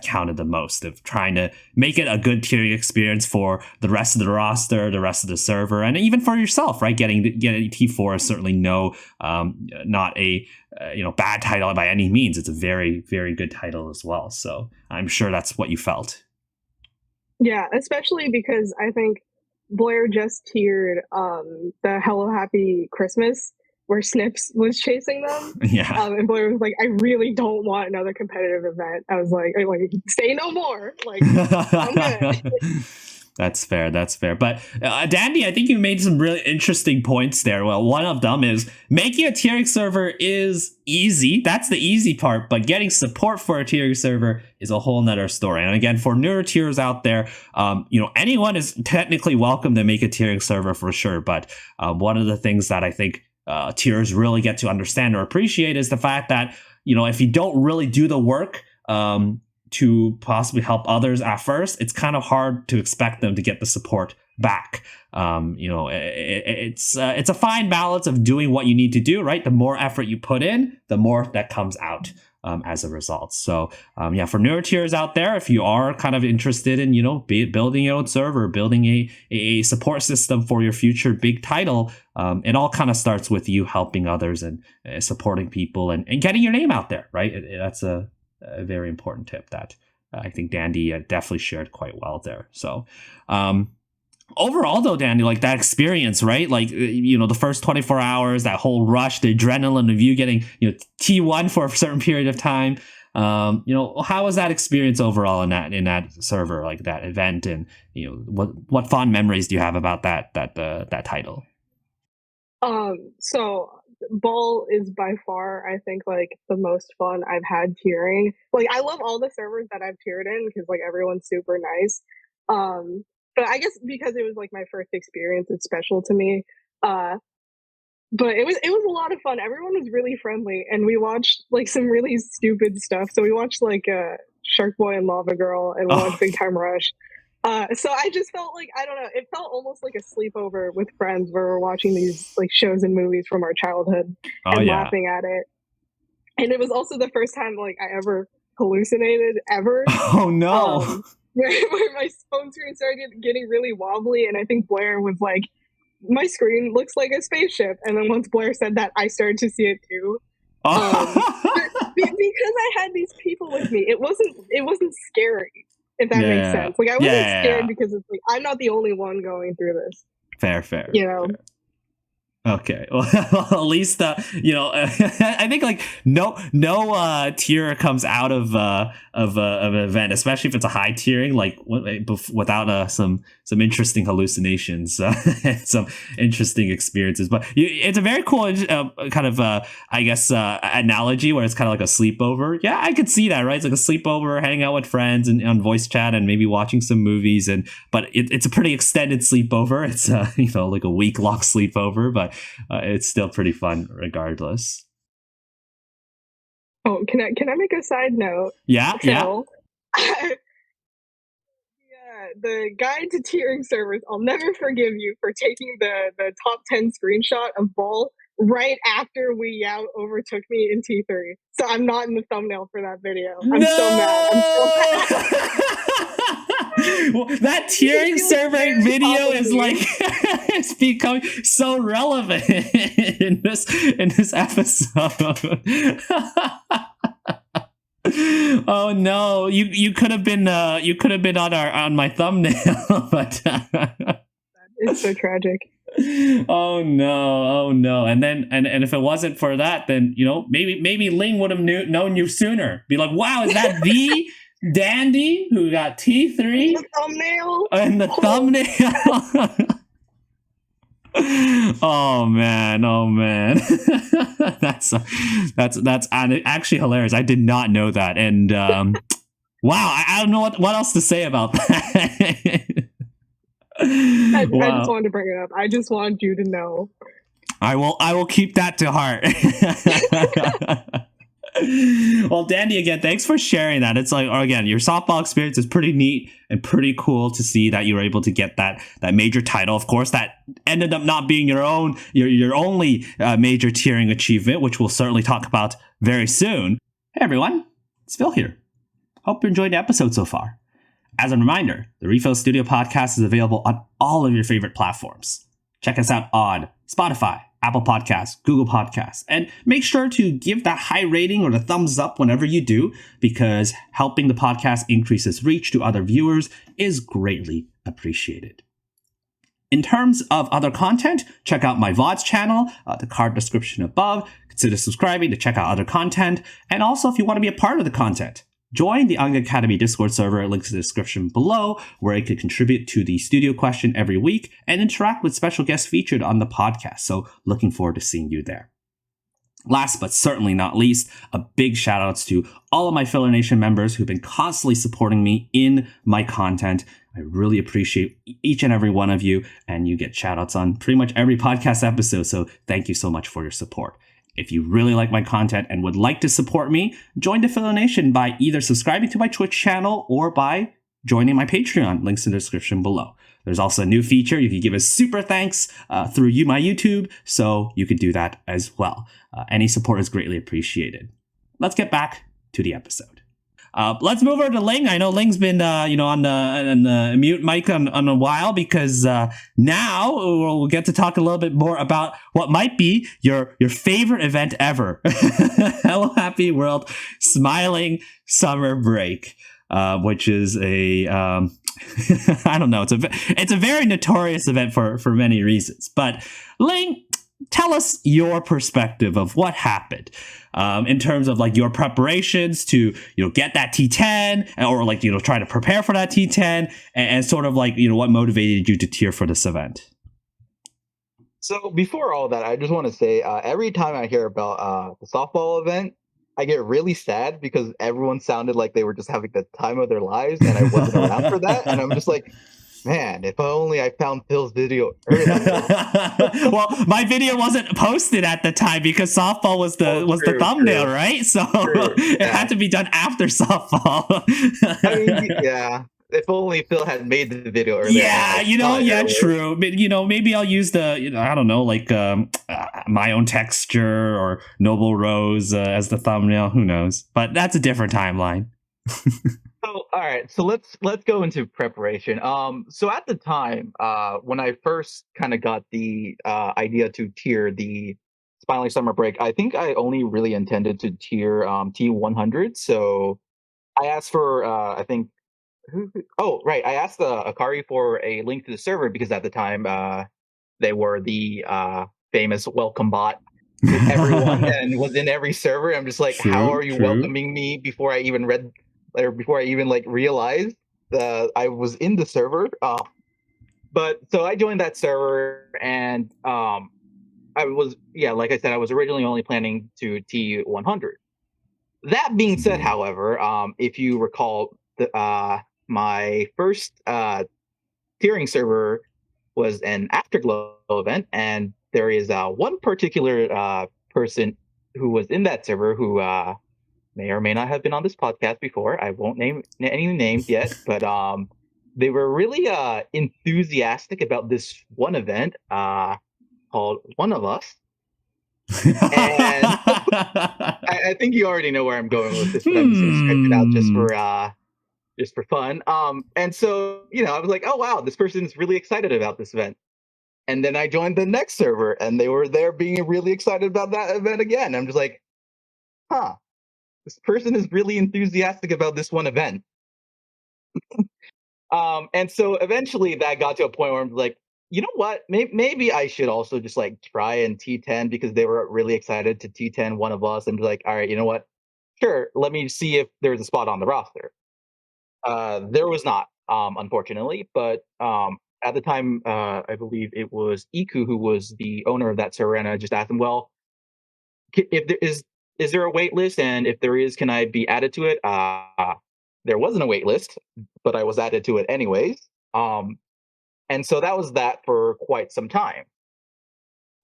counted the most, of trying to make it a good tiering experience for the rest of the roster, the rest of the server, and even for yourself, right? Getting T4 is certainly not a bad title by any means. It's a very, very good title as well. So I'm sure that's what you felt. Yeah, especially because I think Blair just tiered the Hello Happy Christmas, where Snips was chasing them. Yeah. And Blair was like, I really don't want another competitive event. I was like say no more. I'm good. That's fair. But Dandy, I think you made some really interesting points there. Well, one of them is making a tiering server is easy. That's the easy part. But getting support for a tiering server is a whole nother story. And again, for newer tiers out there, anyone is technically welcome to make a tiering server for sure. But one of the things that I think tiers really get to understand or appreciate is the fact that, if you don't really do the work, to possibly help others at first, it's kind of hard to expect them to get the support back. It's a fine balance of doing what you need to do, right? The more effort you put in, the more that comes out. as a result. So for newer tiers out there, if you are kind of interested in, building your own server, building a support system for your future big title, it all kind of starts with you helping others and supporting people and getting your name out there, right? That's a very important tip that I think Dandy definitely shared quite well there. So overall, though, Dandy, like that experience, right? Like, the first 24 hours, that whole rush, the adrenaline of you getting, T1 for a certain period of time. How was that experience overall in that server, like that event, and what fond memories do you have about that title? So Ball is by far, I think, like the most fun I've had tiering. Like, I love all the servers that I've tiered in because like everyone's super nice. But I guess because it was like my first experience, it's special to me. But it was a lot of fun. Everyone was really friendly, and we watched like some really stupid stuff. So we watched like Shark Boy and Lava Girl, and we watched Big Time Rush. So I just felt like, I don't know, it felt almost like a sleepover with friends where we're watching these like shows and movies from our childhood and laughing at it. And it was also the first time like I ever hallucinated ever. Oh no. Where my phone screen started getting really wobbly, and I think Blair was like, my screen looks like a spaceship. And then once Blair said that, I started to see it too. Because I had these people with me, it wasn't scary. If that makes sense. Like, I wasn't scared because it's like, I'm not the only one going through this. Fair. Fair. Okay. Well, at least, I think like no tier comes out of an event, especially if it's a high tiering, like without some interesting hallucinations, some interesting experiences. But it's a very cool kind of analogy where it's kind of like a sleepover. Yeah, I could see that, right? It's like a sleepover, hanging out with friends and on voice chat and maybe watching some movies. But it's a pretty extended sleepover. It's like a week-long sleepover, but it's still pretty fun regardless. Oh, can I make a side note? Yeah. The guide to tiering servers, I'll never forgive you for taking the top 10 screenshot of Ball right after Wee Yao overtook me in T3. So I'm not in the thumbnail for that video. I'm so mad. Well, that tiering server video is like it's becoming so relevant in this episode. Oh no, you could have been on my thumbnail, but it's so tragic. Oh no. And then and if it wasn't for that, then maybe Ling would have known you sooner. Be like, wow, is that the Dandy who got T3 in the thumbnail? Oh man. that's actually hilarious. I did not know that, and wow, I don't know what else to say about that. I just wanted to bring it up. I just want you to know. I will keep that to heart. Well, Dandy, again, thanks for sharing that. It's like, again, your softball experience is pretty neat and pretty cool to see that you were able to get that major title. Of course, that ended up not being your only major tiering achievement, which we'll certainly talk about very soon. Hey, everyone, it's Phil here. Hope you enjoyed the episode so far. As a reminder, the RePHIL Studio podcast is available on all of your favorite platforms. Check us out on Spotify, Apple Podcasts, Google Podcasts, and make sure to give that high rating or the thumbs up whenever you do, because helping the podcast increase its reach to other viewers is greatly appreciated. In terms of other content, check out my VODs channel, the card description above. Consider subscribing to check out other content. And also, if you want to be a part of the content, join the Ung Academy Discord server, links in the description below, where you can contribute to the studio question every week and interact with special guests featured on the podcast. So looking forward to seeing you there. Last but certainly not least, a big shout outs to all of my Filler Nation members who've been constantly supporting me in my content. I really appreciate each and every one of you, and you get shout outs on pretty much every podcast episode. So thank you so much for your support. If you really like my content and would like to support me, join the Filler Nation by either subscribing to my Twitch channel or by joining my Patreon. Links in the description below. There's also a new feature. You can give a super thanks through my YouTube, so you could do that as well. Any support is greatly appreciated. Let's get back to the episode. Let's move over to Ling. I know Ling's been, on the mute mic on a while because now we'll get to talk a little bit more about what might be your favorite event ever. Hello Happy World Smiling Summer Break, which is a I don't know. It's a very notorious event for many reasons. But Ling, tell us your perspective of what happened in terms of like your preparations to get that T10 or like try to prepare for that T10 and sort of like what motivated you to tier for this event. So before all that, I just want to say every time I hear about the softball event, I get really sad because everyone sounded like they were just having the time of their lives, and I wasn't around for that. And I'm just like, man, if only I found Phil's video earlier. Well, my video wasn't posted at the time because softball was the thumbnail, true. Right? So it had to be done after softball. I mean, yeah. If only Phil had made the video earlier. Yeah, true. But, maybe I'll use the, I don't know, like my own texture or Noble Rose as the thumbnail. Who knows? But that's a different timeline. So, all right. So let's go into preparation. So at the time, when I first kind of got the idea to tier the Smiling Summer Break, I think I only really intended to tier T100. So I asked for, I think, I asked Akari for a link to the server because at the time they were the famous welcome bot to everyone and was in every server. I'm just like, how are you welcoming me before I even read? Or before I even realized I was in the server. But so I joined that server and I was, like I said, I was originally only planning to T100. That being said, however, if you recall, my first tiering server was an Afterglow event, and there is one particular person who was in that server who may or may not have been on this podcast before. I won't name any names yet, but they were really enthusiastic about this one event called One of Us. And I think you already know where I'm going with this, but I'm just going to script it out just for fun. And so, I was like, oh, wow, this person's really excited about this event. And then I joined the next server, and they were there being really excited about that event again. I'm just like, huh. This person is really enthusiastic about this one event. And so eventually that got to a point where I'm like, you know what? Maybe I should also just try and T10 because they were really excited to T10 One of Us and be like, all right, you know what? Sure, let me see if there's a spot on the roster. There was not, unfortunately, but at the time, I believe it was Iku who was the owner of that server, and I just asked him, well, if there is there a wait list? And if there is, can I be added to it? There wasn't a wait list, but I was added to it anyways. And so that was that for quite some time.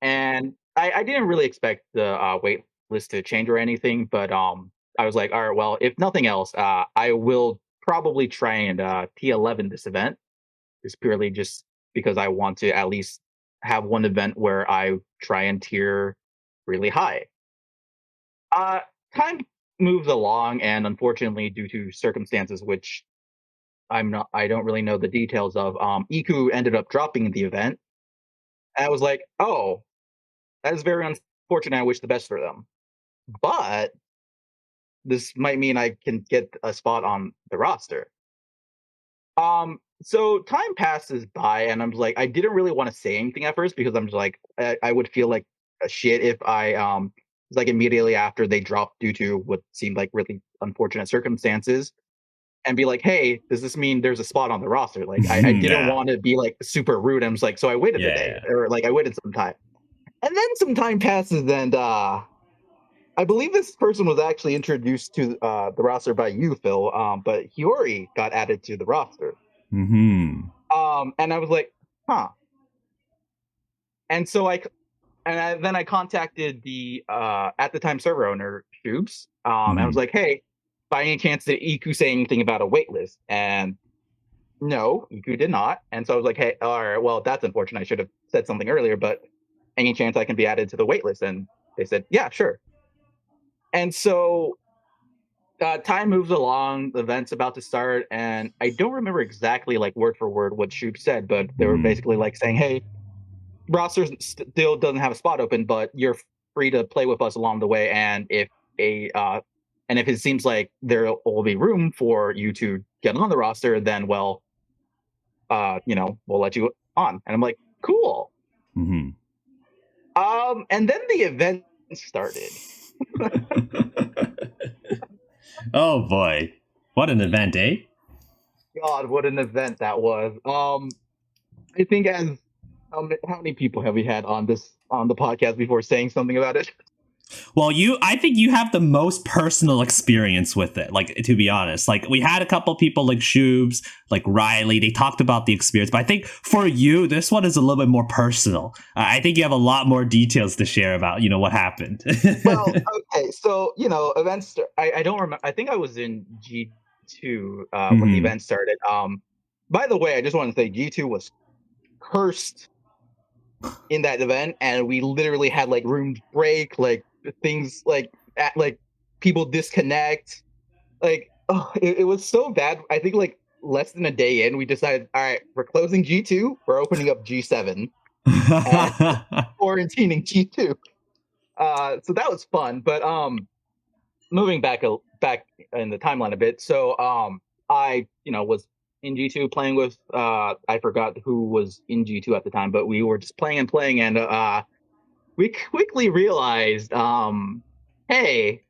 And I didn't really expect the wait list to change or anything, but I was like, all right, well, if nothing else, I will probably try and T11 this event. Just purely just because I want to at least have one event where I try and tier really high. Time moves along, and unfortunately, due to circumstances which I don't really know the details of, Iku ended up dropping the event. And I was like, oh, that is very unfortunate. I wish the best for them. But this might mean I can get a spot on the roster. So time passes by, and I'm like, I didn't really want to say anything at first because I'm just like, I would feel like a shit if I immediately after they dropped due to what seemed like really unfortunate circumstances, and be like, hey, does this mean there's a spot on the roster? Like, I didn't want to be super rude. I'm just like, so I waited a day, or I waited some time, and then some time passes, and I believe this person was actually introduced to the roster by you, Phil. But Hiyori got added to the roster. Mm-hmm. And I was like, huh. And so then I contacted the at the time server owner, Shubes. And I was like, hey, by any chance did Iku say anything about a waitlist? And no, Iku did not. And so I was like, hey, all right, well, that's unfortunate. I should have said something earlier, but any chance I can be added to the waitlist? And they said, yeah, sure. And so time moves along, the event's about to start, and I don't remember exactly like word for word what Shoop said, but they were basically like saying, "Hey, roster still doesn't have a spot open, but you're free to play with us along the way, and if it seems like there will be room for you to get on the roster, then well, we'll let you on." And I'm like, "Cool." Mm-hmm. And then the event started. Oh boy, what an event, eh? God, what an event that was. I think as how many people have we had on the podcast before saying something about it? Well, I think you have the most personal experience with it. Like, to be honest, like we had a couple people like Shoobs, like Riley. They talked about the experience, but I think for you, this one is a little bit more personal. I think you have a lot more details to share about, what happened. Well, okay, so events. I don't remember. I think I was in G2 when the event started. By the way, I just want to say G2 was cursed in that event, and we literally had like rooms break, like things like people disconnect. Like, it was so bad. I think like less than a day in, we decided, all right, we're closing G2, we're opening up G7, and quarantining G2. So that was fun. But moving back in the timeline a bit. So I was in G2 playing with I forgot who was in G2 at the time, but we were just playing and we quickly realized hey,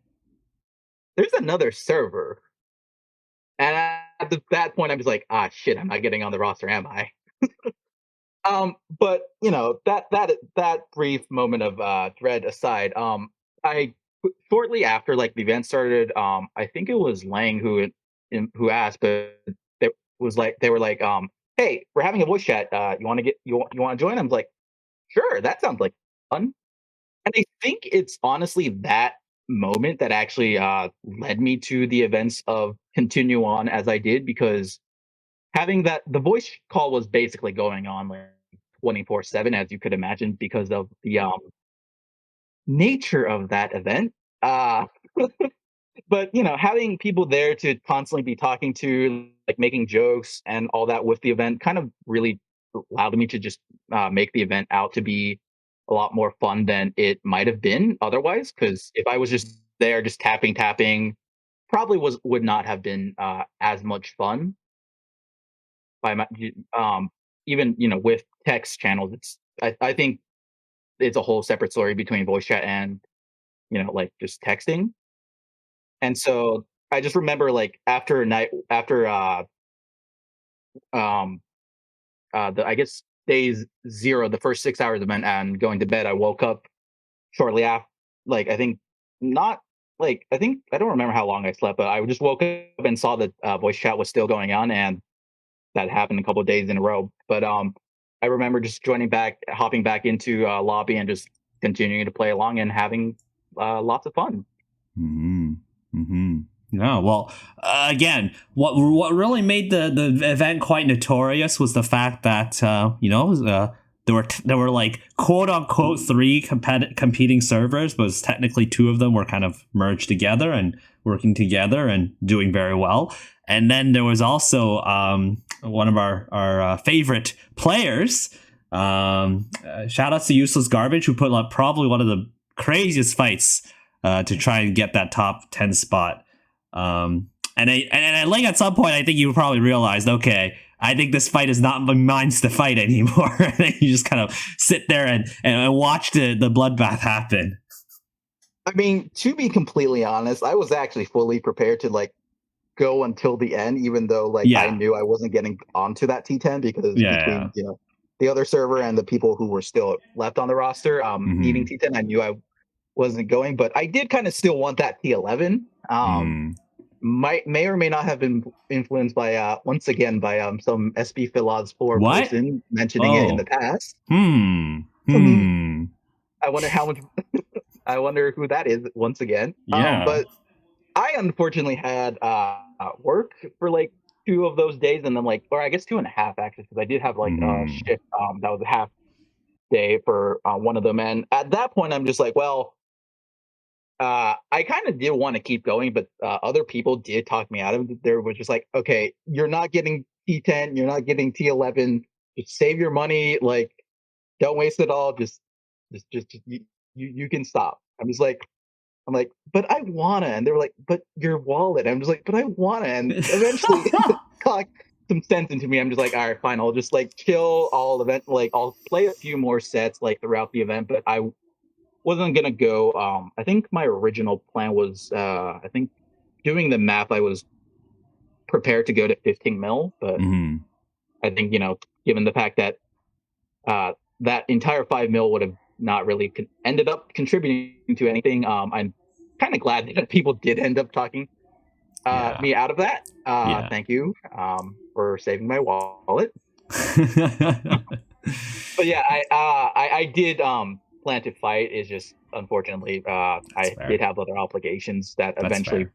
there's another server. And at that point, I was like, shit, I'm not getting on the roster, am I? But that brief moment of dread aside, I shortly after like the event started, I think it was Lang who asked, but they were like, hey, we're having a voice chat. You want to join? I'm like, sure, that sounds like fun. And I think it's honestly that moment that actually led me to the events of continue on as I did, because having the voice call was basically going on like 24/7, as you could imagine, because of the nature of that event. Uh, but having people there to constantly be talking to, like making jokes and all that with the event, kind of really allowed me to just make the event out to be a lot more fun than it might have been otherwise. Because if I was just there, just tapping, probably would not have been as much fun. By my, even with text channels, I think it's a whole separate story between voice chat and like just texting. And so I just remember like after a night after um the I guess days zero, the first 6 hours of event and going to bed, I woke up shortly after, like I think not like I think I don't remember how long I slept, but I just woke up and saw that voice chat was still going on, and that happened a couple of days in a row. But I remember just hopping back into lobby and just continuing to play along and having lots of fun. Mm-hmm. Mm-hmm. No, well, again, what really made the event quite notorious was the fact that there were like quote unquote three competing servers, but technically two of them were kind of merged together and working together and doing very well. And then there was also one of our favorite players. Shout out to Useless Garbage, who put up probably one of the craziest fights to try and get that top 10 spot. And Ling, at some point, I think you probably realized, okay, I think this fight is not mine to fight anymore. And you just kind of sit there and watch the bloodbath happen. I mean, to be completely honest, I was actually fully prepared to like go until the end, even though like I knew I wasn't getting onto that T10 because between the other server and the people who were still left on the roster, needing T10, I knew I wasn't going, but I did kind of still want that T11. May or may not have been influenced by once again by some SB Philosopher 4 person mentioning it in the past. I wonder how much. I wonder who that is once again. But I unfortunately had work for like 2 of those days, and then like, or I guess 2.5 actually, because I did have like a shift that was a half day for one of them. And at that point, I'm just like, well, I kind of did want to keep going, but other people did talk me out of it. They were just like, okay, you're not getting T10, you're not getting T11. Just save your money. Like, don't waste it all. Just you can stop. I'm like, but I wanna. And they were like, but your wallet. I'm just like, but I wanna. And eventually, got some sense into me. I'm just like, all right, fine. I'll just like chill all event. Like, I'll play a few more sets like throughout the event, but I wasn't gonna go. I think my original plan was, I think doing the math, I was prepared to go to 15 mil, but I think given the fact that that entire 5 mil would have not really ended up contributing to anything. I'm kind of glad that people did end up talking me out of that. Thank you for saving my wallet. But yeah, I did plan to fight. It's just unfortunately I did have other obligations that eventually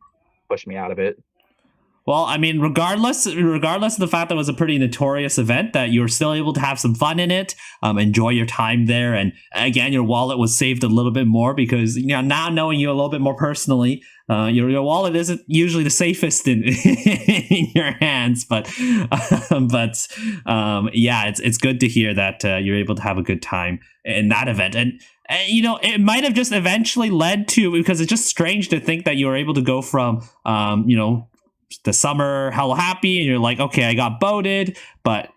pushed me out of it. Well, I mean, regardless of the fact that it was a pretty notorious event, that you were still able to have some fun in it, enjoy your time there, and again, your wallet was saved a little bit more because now knowing you a little bit more personally, your wallet isn't usually the safest in in your hands, but yeah, it's good to hear that you're able to have a good time in that event. And it might have just eventually led to, because it's just strange to think that you were able to go from the summer hell happy, and you're like, okay, I got boated, but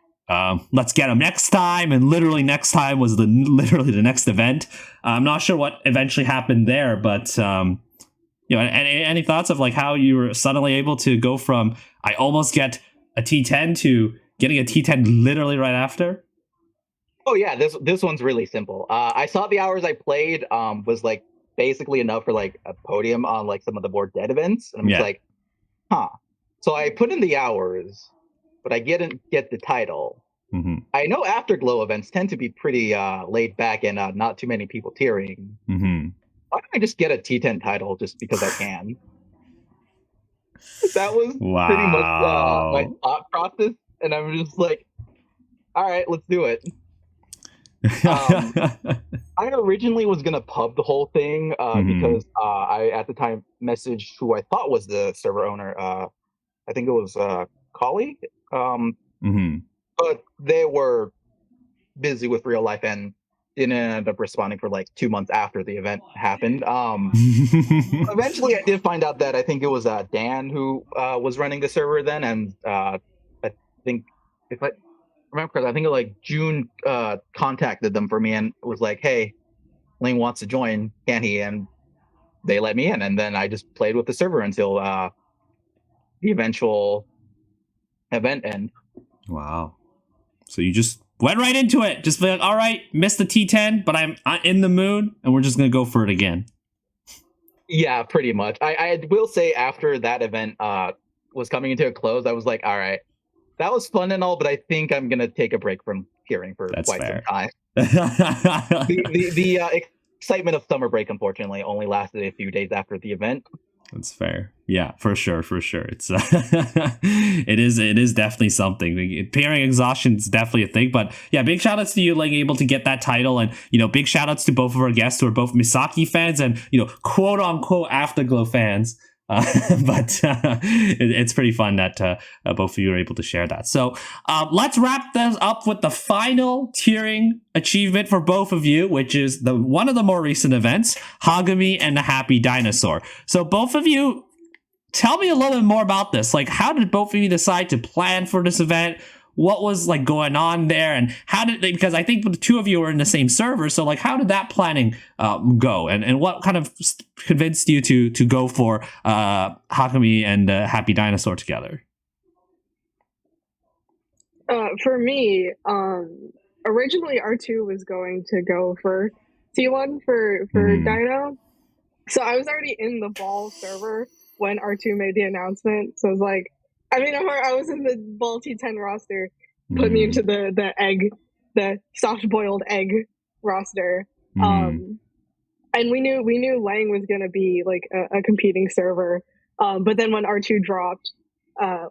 let's get them next time. And literally next time was literally the next event. I'm not sure what eventually happened there, but any thoughts of like how you were suddenly able to go from I almost get a T10 to getting a T10 literally right after? Oh yeah, this one's really simple. I saw the hours I played was like basically enough for like a podium on like some of the more dead events, and I'm just like, huh. So I put in the hours, but I didn't get the title. I know Afterglow events tend to be pretty laid back and not too many people tearing. Why don't I just get a T10 title just because I can? That was pretty much my thought process, and I'm just like, all right, let's do it. I originally was gonna pub the whole thing because I at the time messaged who I thought was the server owner. I think it was a colleague, but they were busy with real life and didn't end up responding for like 2 months after the event happened. Eventually, I did find out that I think it was Dan who was running the server then, and I think if I remember correctly, I think like June contacted them for me and was like, "Hey, Ling wants to join, can he?" And they let me in, and then I just played with the server until the eventual event end. Wow. So you just went right into it. Just be like, all right, missed the T10, but I'm in the mood, and we're just going to go for it again. Yeah, pretty much. I will say after that event was coming into a close, I was like, all right, that was fun and all, but I think I'm going to take a break from hearing for quite some time. The excitement of summer break, unfortunately, only lasted a few days after the event. That's fair. Yeah, for sure. It's it is definitely something. Pairing exhaustion is definitely a thing. But yeah, big shout outs to you, like able to get that title, and big shout outs to both of our guests who are both Misaki fans and quote unquote Afterglow fans. But it's pretty fun that both of you are able to share that. So let's wrap this up with the final tiering achievement for both of you, which is one of the more recent events, Hagumi and the Happy Dinosaur. So both of you, tell me a little bit more about this. Like, how did both of you decide to plan for this event? What was like going on there, and how did they, because I think the two of you were in the same server, so like how did that planning go, and what kind of convinced you to go for Hagumi and Happy Dinosaur together? For me, originally R2 was going to go for T1 for Dino, so I was already in the ball server when R2 made the announcement, so I was like, I mean, I was in the ball T10 roster, put me into the soft-boiled egg roster. And we knew Lang was going to be like a competing server. But then when R2 dropped,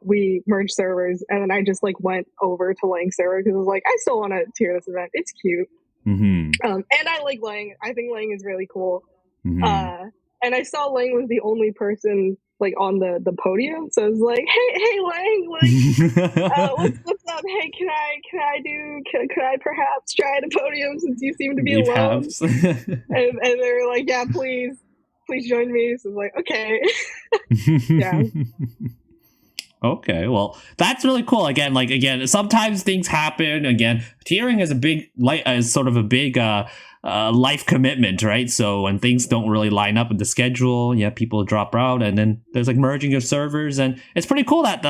we merged servers, and then I just like went over to Lang's server because I was like, I still want to tier this event. It's cute. And I like Lang. I think Lang is really cool. and I saw Ling was the only person like on the podium, so I was like, hey Ling, like what's up? Hey, can I perhaps try the podium since you seem to be alone? And they were like, yeah, please join me. So I was like, okay. Yeah. Okay, well, that's really cool. Again, sometimes things happen. Again, tiering is sort of a big life commitment, right? So when things don't really line up with the schedule, yeah, people drop out, and then there's like merging of servers, and it's pretty cool that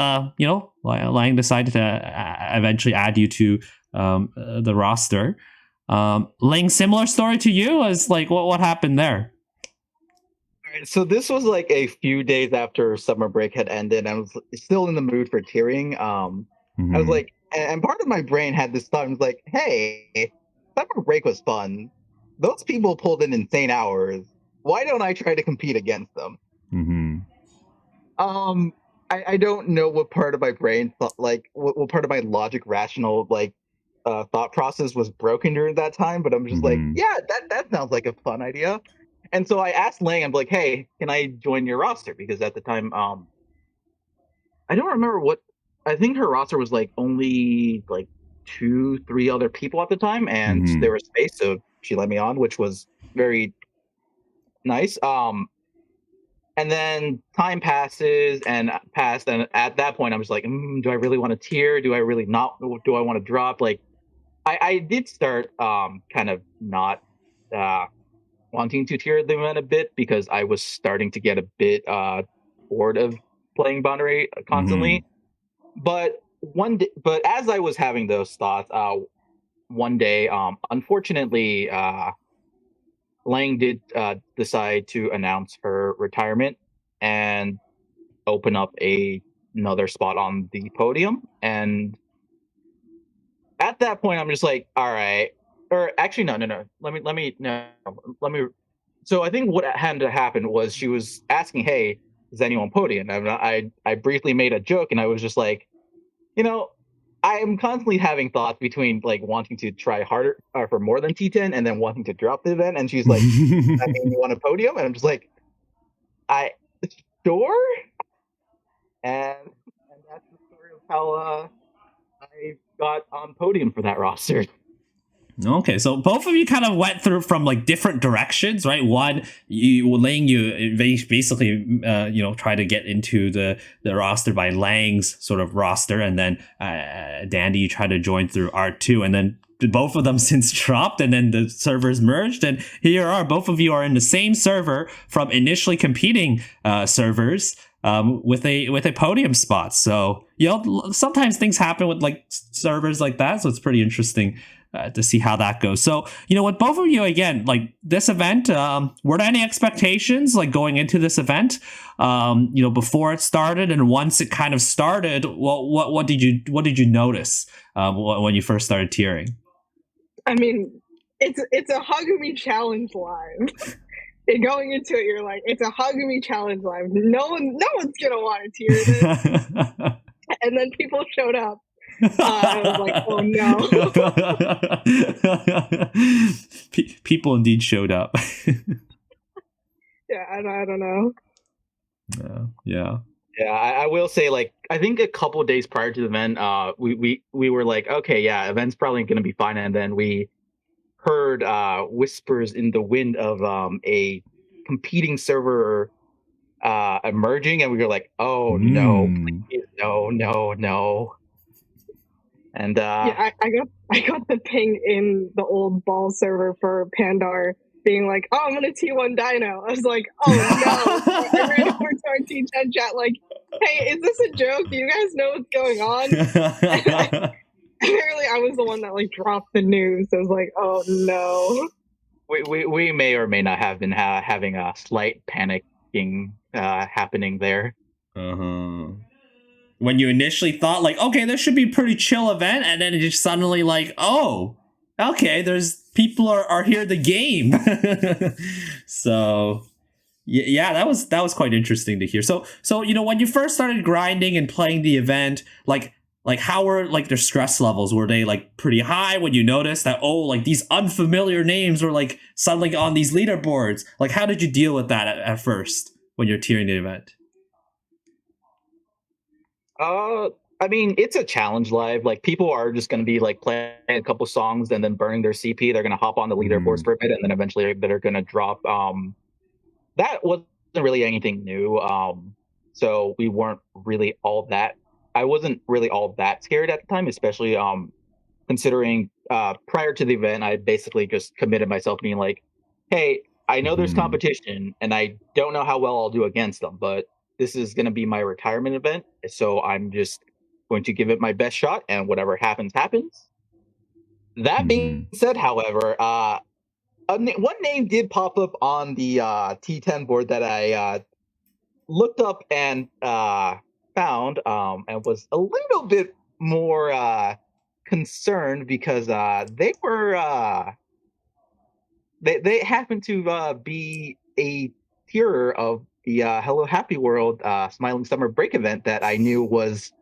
Lang decided to eventually add you to the roster. Ling, similar story to you. As like what happened there? So this was like a few days after summer break had ended. I was still in the mood for tiering. I was like, and part of my brain had this thought. I was like, hey, summer break was fun. Those people pulled in insane hours. Why don't I try to compete against them? I don't know what part of my brain thought, like what part of my logic rational thought process was broken during that time, but I'm just like, yeah, that sounds like a fun idea. And so I asked Lang, I'm like, hey, can I join your roster? Because at the time, I don't remember I think her roster was like only like 2-3 other people at the time, and there was space, so she let me on, which was very nice. And then time passes and passed, and at that point, I'm just like, do I really want to tier? Do I really not? Do I want to drop? Like, I did start kind of not wanting to tier the event a bit because I was starting to get a bit bored of playing Bandori constantly. But as I was having those thoughts, one day, unfortunately, Lang did decide to announce her retirement and open up another spot on the podium. And at that point, I'm just like, all right. Or actually, no. Let me. So I think what had to happen was she was asking, "Hey, is anyone podium?" And I briefly made a joke, and I was just like, I am constantly having thoughts between like wanting to try harder for more than T10 and then wanting to drop the event. And she's like, "Does that mean you want a podium?" And I'm just like, "I sure." And that's the story of how I got on podium for that roster. Okay, so both of you kind of went through from like different directions, right? One, Ling, you basically, try to get into the roster by Lang's sort of roster, and then Dandy, you try to join through R2, and then both of them since dropped, and then the servers merged, and here both of you are in the same server from initially competing servers. With a podium spot. So sometimes things happen with like servers like that, so it's pretty interesting to see how that goes. So with both of you, again, like this event, were there any expectations like going into this event before it started, and once it kind of started, what did you notice when you first started tiering? I mean, it's a Hagumi challenge live. And going into it, you're like, it's a Hagumi challenge live. No one's gonna want to tier this. And then people showed up. I was like, oh no. People indeed showed up. Yeah, I don't know. Yeah. Yeah, I will say, like, I think a couple of days prior to the event, we were like, okay, yeah, event's probably going to be fine, and then we heard whispers in the wind of a competing server emerging, and we were like, oh no, please, no. And yeah, I got the ping in the old ball server for Pandar being like, oh, I'm gonna T1 Dino. I was like, oh no. I ran over to our T10 chat like, hey, is this a joke? Do you guys know what's going on? Apparently I was the one that like dropped the news. I was like, oh no. We may or may not have been having a slight panicking happening there. When you initially thought like, okay, this should be a pretty chill event, and then it just suddenly like, oh, okay, there's people are here the game. So yeah, that was quite interesting to hear. So when you first started grinding and playing the event, like like how were like their stress levels? Were they like pretty high when you noticed that, oh, like these unfamiliar names were like suddenly on these leaderboards? Like how did you deal with that at first when you're tiering the event? I mean, it's a challenge live. Like people are just going to be like playing a couple songs and then burning their CP. They're going to hop on the leaderboards for a bit, and then eventually they're going to drop. That wasn't really anything new. So we weren't really all that. I wasn't really all that scared at the time, especially considering prior to the event, I basically just committed myself being like, hey, I know there's competition and I don't know how well I'll do against them, but this is going to be my retirement event. So I'm just going to give it my best shot, and whatever happens, happens. That being said, however, one name did pop up on the T10 board that I looked up and found, and was a little bit more concerned because they were they happened to be a tierer of the Hello Happy World Smiling Summer Break event that I knew was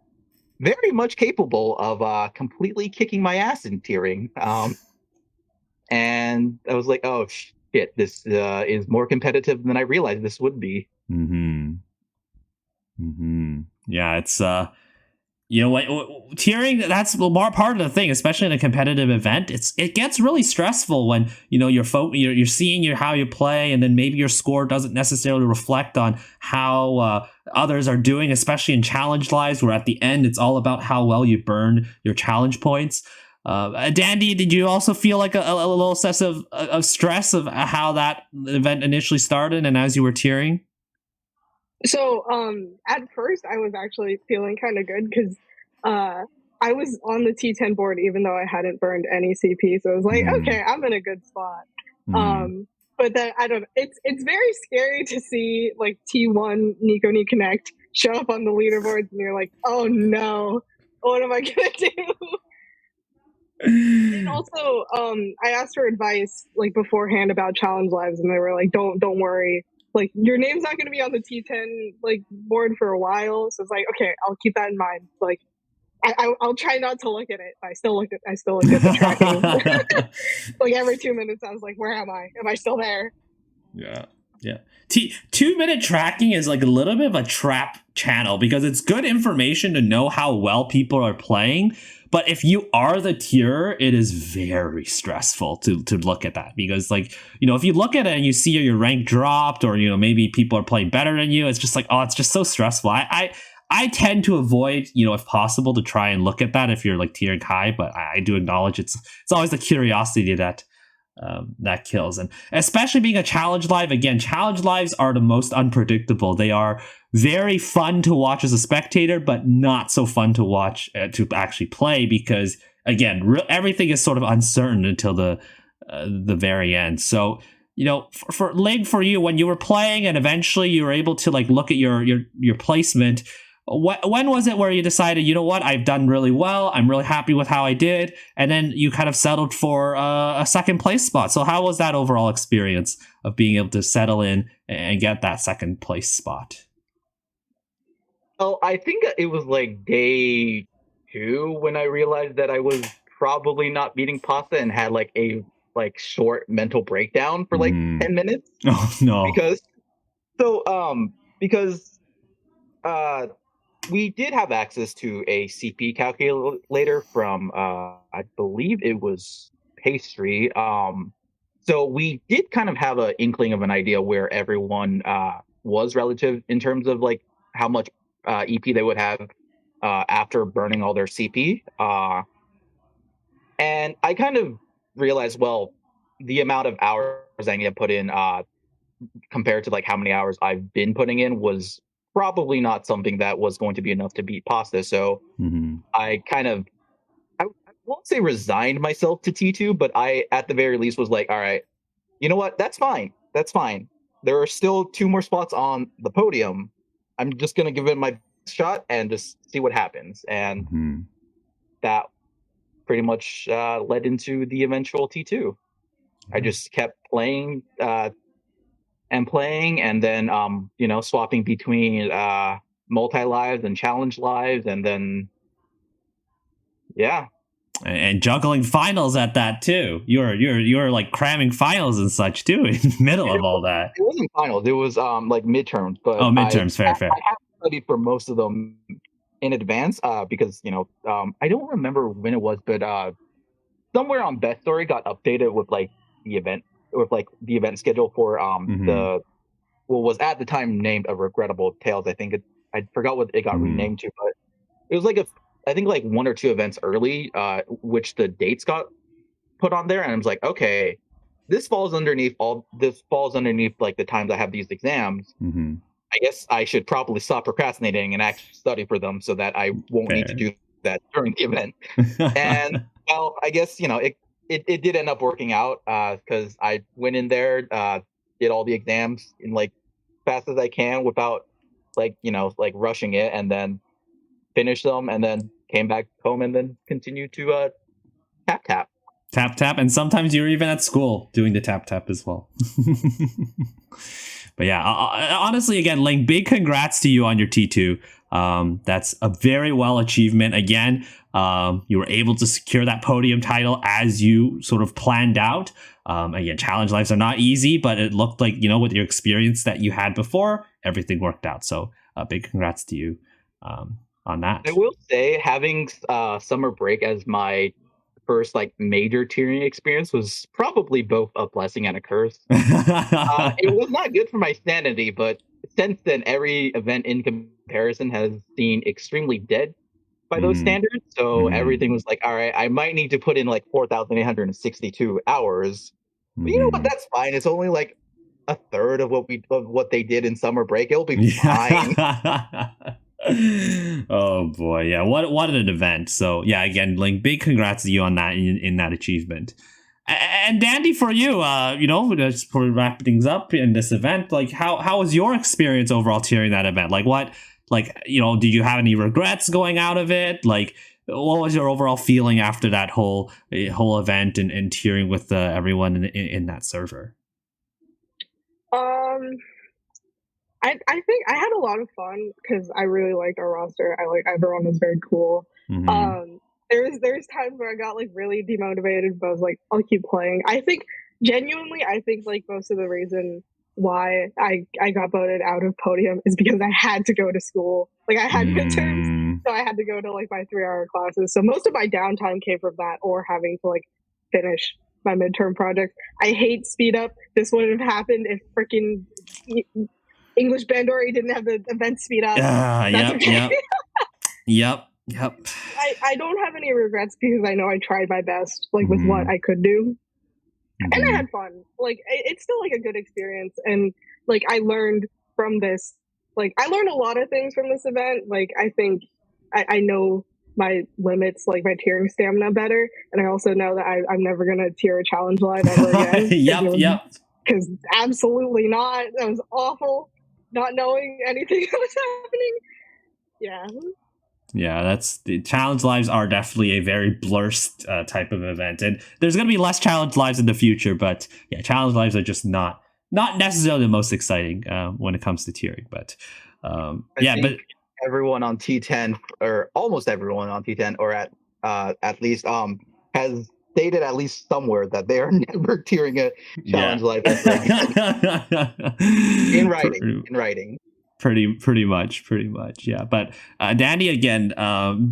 very much capable of completely kicking my ass in tiering. And I was like, oh shit, this is more competitive than I realized this would be. Yeah, it's you know what, tiering, that's more part of the thing, especially in a competitive event. It gets really stressful when you're seeing how you play, and then maybe your score doesn't necessarily reflect on how others are doing, especially in challenge lives, where at the end it's all about how well you burn your challenge points. Dandy, did you also feel like a little sense of stress of how that event initially started and as you were tiering? So, at first, I was actually feeling kind of good because I was on the T10 board even though I hadn't burned any CP. So I was like, okay, I'm in a good spot. But then I don't know. It's very scary to see like T1 Nico Ni Connect show up on the leaderboards, and you're like, oh no, what am I gonna do? And also, I asked for advice like beforehand about challenge lives, and they were like, don't worry. Like your name's not going to be on the T10 like board for a while, so it's like, okay, I'll keep that in mind. Like, I'll try not to look at it. I still looked at the tracking. Like every 2 minutes, I was like, where am I? Am I still there? Yeah. 2-minute tracking is like a little bit of a trap channel because it's good information to know how well people are playing. But if you are the tier, it is very stressful to look at that because, like, you know, if you look at it and you see your rank dropped, or, you know, maybe people are playing better than you, it's just like, oh, it's just so stressful. I tend to avoid, you know, if possible, to try and look at that if you're like tiering high, but I do acknowledge it's always the curiosity that kills. And especially being a challenge live, again, challenge lives are the most unpredictable. They are very fun to watch as a spectator, but not so fun to watch to actually play because, again, everything is sort of uncertain until the very end. So, you know, for Ling, for you, when you were playing and eventually you were able to like look at your placement, when was it where you decided, you know what, I've done really well, I'm really happy with how I did, and then you kind of settled for a second place spot? So how was that overall experience of being able to settle in and get that second place spot? Well, I think it was like day 2 when I realized that I was probably not beating Pasta and had like a short mental breakdown for like 10 minutes. Oh no. Because we did have access to a CP calculator from I believe it was Pastry. So we did kind of have an inkling of an idea where everyone was relative in terms of like how much EP they would have after burning all their CP. And I kind of realized, well, the amount of hours I need to put in compared to like how many hours I've been putting in was probably not something that was going to be enough to beat Pasta. So I kind of, I won't say resigned myself to T2, but I at the very least was like, all right, you know what? That's fine. That's fine. There are still 2 more spots on the podium. I'm just going to give it my shot and just see what happens. And that pretty much led into the eventual T2. I just kept playing and playing, and then you know, swapping between multi lives and challenge lives, and then Yeah. And juggling finals at that too. You're like cramming finals and such too in the middle of all that. It wasn't finals. It was like midterms. But midterms, fair. I have studied for most of them in advance because I don't remember when it was, but somewhere on Best Story got updated with like the event schedule for the what was at the time named a Regrettable Tales. I forgot what it got renamed to, but it was like I think like one or two events early, which the dates got put on there, and I was like, okay, this falls underneath like the times I have these exams. I guess I should probably stop procrastinating and actually study for them so that I won't need to do that during the event. And well, I guess it did end up working out because I went in there, did all the exams in like fast as I can without like rushing it, and then finished them, and then came back home and then continued to tap, and sometimes you're even at school doing the tap as well. But yeah, honestly, again, Ling, big congrats to you on your T2. That's a very well achievement. Again, you were able to secure that podium title as you sort of planned out. Again, challenge lives are not easy, but it looked like, with your experience that you had before, everything worked out. So big congrats to you on that. I will say, having summer break as my first like major tiering experience was probably both a blessing and a curse. It was not good for my sanity, but since then every event in comparison has been extremely dead by those standards. So everything was like, all right, I might need to put in like 4,862 hours. But you know what? That's fine. It's only like a third of what they did in summer break. It'll be fine. Oh boy, yeah, what an event. So yeah, again, Ling, big congrats to you on that in that achievement. And Dandy, for you, just to wrap things up in this event, like how was your experience overall tiering that event? Did you have any regrets going out of it? Like, what was your overall feeling after that whole event and tiering with everyone in that server? I think I had a lot of fun because I really liked our roster. Everyone was very cool. There's times where I got like really demotivated, but I was like, I'll keep playing. I think like most of the reason why I got voted out of podium is because I had to go to school. Like I had midterms, so I had to go to like my 3-hour classes. So most of my downtime came from that or having to like finish my midterm project. I hate speed up. This wouldn't have happened if freaking English Bandori didn't have the event speed up. Yep. I don't have any regrets because I know I tried my best, like with what I could do, and I had fun. Like it's still like a good experience, and like I learned from this. Like I learned a lot of things from this event. Like I think I know my limits, like my tiering stamina better, and I also know that I'm never gonna tier a challenge live ever again. Yep. Because absolutely not. That was awful. Not knowing anything that was happening. Yeah, that's the challenge lives are definitely a very blurst type of event, and there's going to be less challenge lives in the future. But yeah, challenge lives are just not necessarily the most exciting when it comes to tiering. But but everyone on T10 or almost everyone on T10 or at least has stated at least somewhere that they are never tiering a challenge life in writing. Pretty much, yeah. But Danny, again,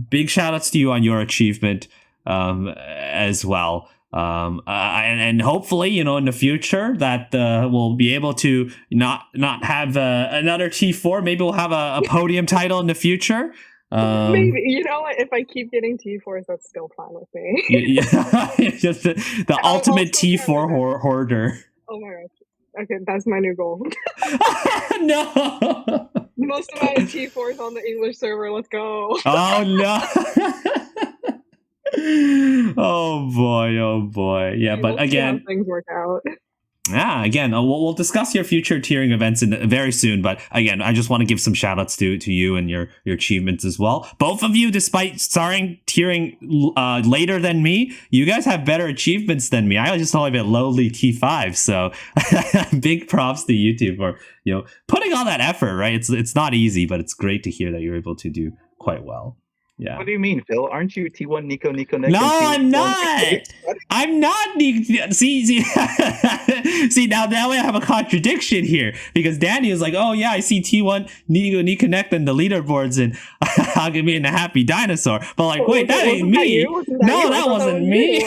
big shout outs to you on your achievement as well. And hopefully, in the future that we'll be able to not have another T4. Maybe we'll have a podium title in the future. Maybe, if I keep getting T4s, that's still fine with me. Just the ultimate T4 hoarder. Oh my gosh. Okay, that's my new goal. No. Most amount of T4s on the English server. Let's go. Oh no. Oh boy. Yeah, but again, things work out. Yeah, again, we'll discuss your future tiering events very soon. But again, I just want to give some shout outs to you and your achievements as well. Both of you, despite starting tiering later than me, you guys have better achievements than me. I just only have a lowly T5. So big props to YouTube for putting all that effort. Right, it's not easy, but it's great to hear that you're able to do quite well. Yeah. What do you mean, Phil? Aren't you T1 Nico Nico Nick? No, I'm not. I'm not. See, see now I have a contradiction here because Danny is like, oh yeah, I see T1 Need Connect and the leaderboards and Hagumi and the Happy Dinosaur. But like, wait, that ain't me. No, that wasn't me.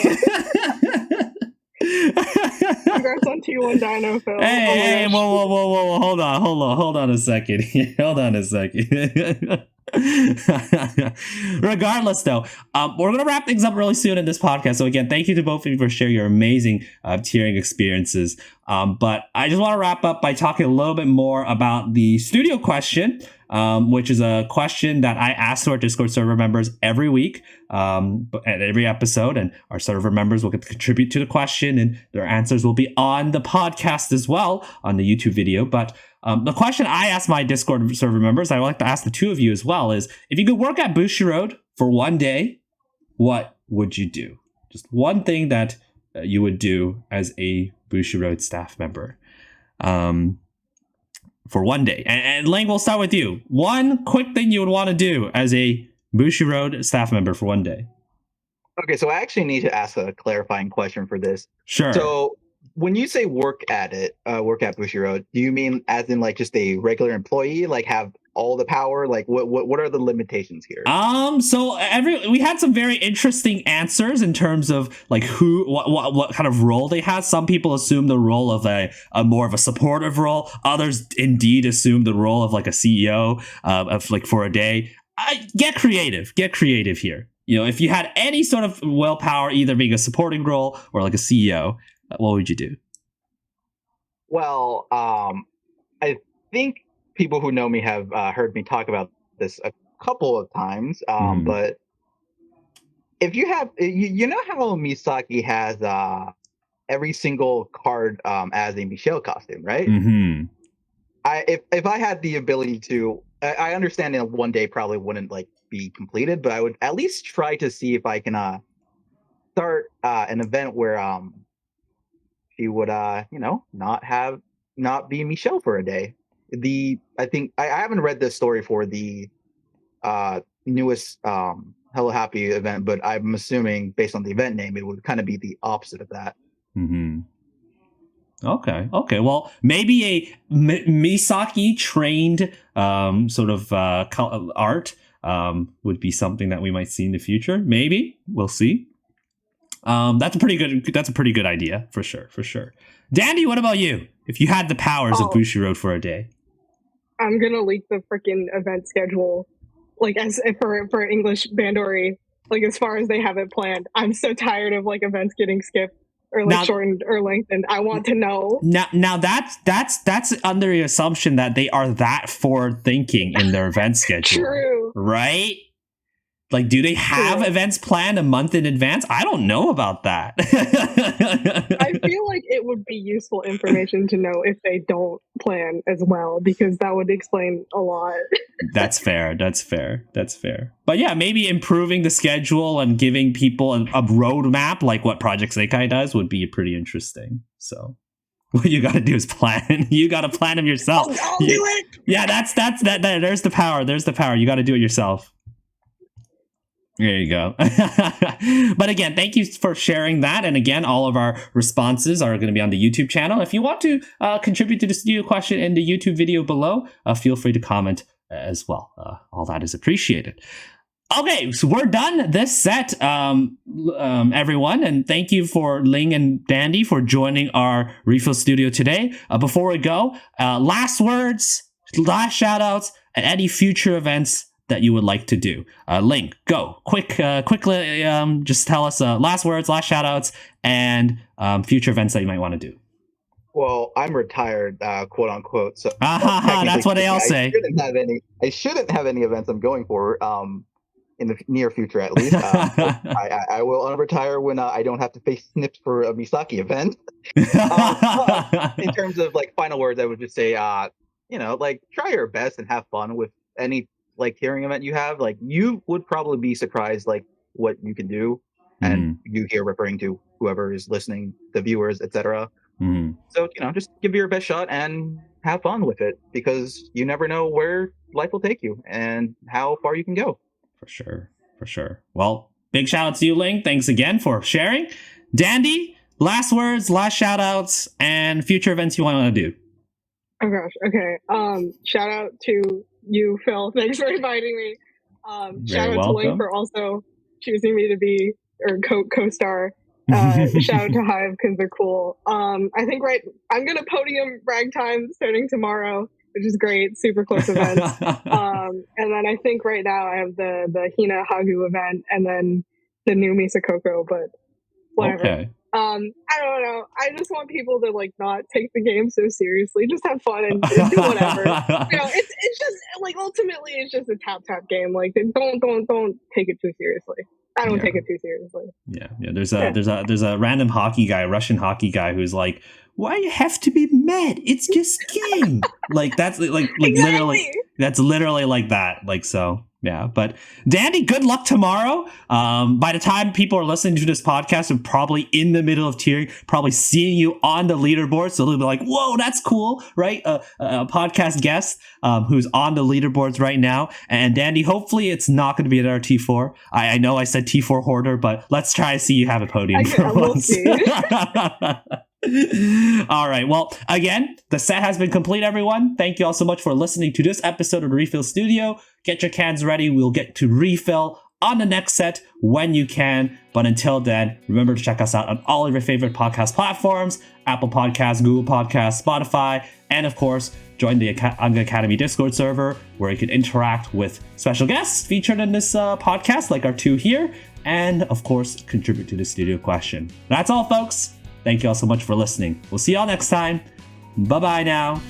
Congrats on T1 Dino, Phil. Hey, whoa, hold on a second. Hold on a second. Regardless, though, we're gonna wrap things up really soon in this podcast. So again, thank you to both of you for sharing your amazing tiering experiences. But I just want to wrap up by talking a little bit more about the studio question, which is a question that I ask to our Discord server members every week, at every episode, and our server members will get to contribute to the question, and their answers will be on the podcast as well on the YouTube video. But the question I ask my Discord server members, I would like to ask the two of you as well, is if you could work at Bushiroad for one day, what would you do? Just one thing that you would do as a Bushiroad staff member for one day. And Ling, we'll start with you. One quick thing you would want to do as a Bushiroad staff member for one day. Okay, so I actually need to ask a clarifying question for this. Sure. So when you say work at Bushiroad, do you mean as in like just a regular employee, like have all the power? Like what are the limitations here? So we had some very interesting answers in terms of like what kind of role they had. Some people assume the role of a more of a supportive role. Others indeed assume the role of like a CEO of like for a day. Get creative here. You know, if you had any sort of willpower, either being a supporting role or like a CEO, what would you do? Well, I think people who know me have heard me talk about this a couple of times. But if you have, you know how Misaki has every single card as a Michelle costume, right? Mm-hmm. If I had the ability to, I understand in one day probably wouldn't like be completed, but I would at least try to see if I can start an event where she would not be Michelle for a day. I think I haven't read this story for the newest Hello Happy event, but I'm assuming based on the event name, it would kind of be the opposite of that. Mm-hmm. Okay. Well, maybe a Misaki trained sort of art would be something that we might see in the future. Maybe we'll see. That's a pretty good idea for sure. Dandy, what about you? If you had the powers of Bushiroad for a day, I'm gonna leak the freaking event schedule, like as for English Bandori, like as far as they have it planned. I'm so tired of like events getting skipped or like shortened or lengthened. I want to know. Now that's under the assumption that they are that forward thinking in their event schedule. True. Right? Like, do they have events planned a month in advance? I don't know about that. I feel like it would be useful information to know if they don't plan as well, because that would explain a lot. That's fair. But yeah, maybe improving the schedule and giving people a roadmap like what Project Sekai does would be pretty interesting. So what you got to do is plan. You got to plan them yourself. I'll do it. Yeah, that's that. There's the power. You got to do it yourself. There you go. But again, thank you for sharing that. And again, all of our responses are going to be on the YouTube channel. If you want to contribute to the studio question in the YouTube video below, feel free to comment as well. All that is appreciated. Okay, so we're done this set, everyone. And thank you for Ling and Dandy for joining our RePHIL studio today. Before we go, last words, last shout outs, and any future events that you would like to do. Ling, go quickly. Just tell us last words, last shout outs, and future events that you might want to do. Well, I'm retired, quote unquote. So that's what they all say. I shouldn't have any events I'm going for in the near future, at least. I will unretire when I don't have to face snips for a Misaki event. In terms of like final words, I would just say, like try your best and have fun with any like hearing event you have. Like you would probably be surprised like what you can do, and you here referring to whoever is listening, the viewers, etc. So just give it your best shot and have fun with it, because you never know where life will take you and how far you can go. For sure. For sure. Well, big shout out to you, Ling. Thanks again for sharing. Dandy, last words, last shout outs, and future events you want to do. Oh gosh. Okay. Shout out to you, Phil. Thanks for inviting me. Shout out to Ling for also choosing me to be or co-star. Shout out to Hive because they're cool. I think I'm gonna podium ragtime starting tomorrow, which is great. Super close event. And then I think right now I have the Hina Hagu event and then the new Misa Coco, but whatever. Okay. I don't know. I just want people to like not take the game so seriously. Just have fun and do whatever. It's just like ultimately it's just a tap game. Like don't take it too seriously. I don't take it too seriously. Yeah. There's a random hockey guy, Russian hockey guy, who's like, why you have to be mad? It's just game. Like that's like exactly. Literally that's literally like that. Like so. Yeah, but Dandy, good luck tomorrow. By the time people are listening to this podcast, they're probably in the middle of tiering, probably seeing you on the leaderboard. So they'll be like, whoa, that's cool, right? A podcast guest who's on the leaderboards right now. And Dandy, hopefully it's not going to be at our T4. I know I said T4 hoarder, but let's try to see you have a podium for once. All right. Well, again, the set has been complete, everyone. Thank you all so much for listening to this episode of RePHIL Studio. Get your cans ready. We'll get to refill on the next set when you can. But until then, remember to check us out on all of your favorite podcast platforms, Apple Podcasts, Google Podcasts, Spotify, and of course, join the Anga Academy Discord server where you can interact with special guests featured in this podcast, like our two here, and of course, contribute to the studio question. That's all, folks. Thank you all so much for listening. We'll see y'all next time. Bye-bye now.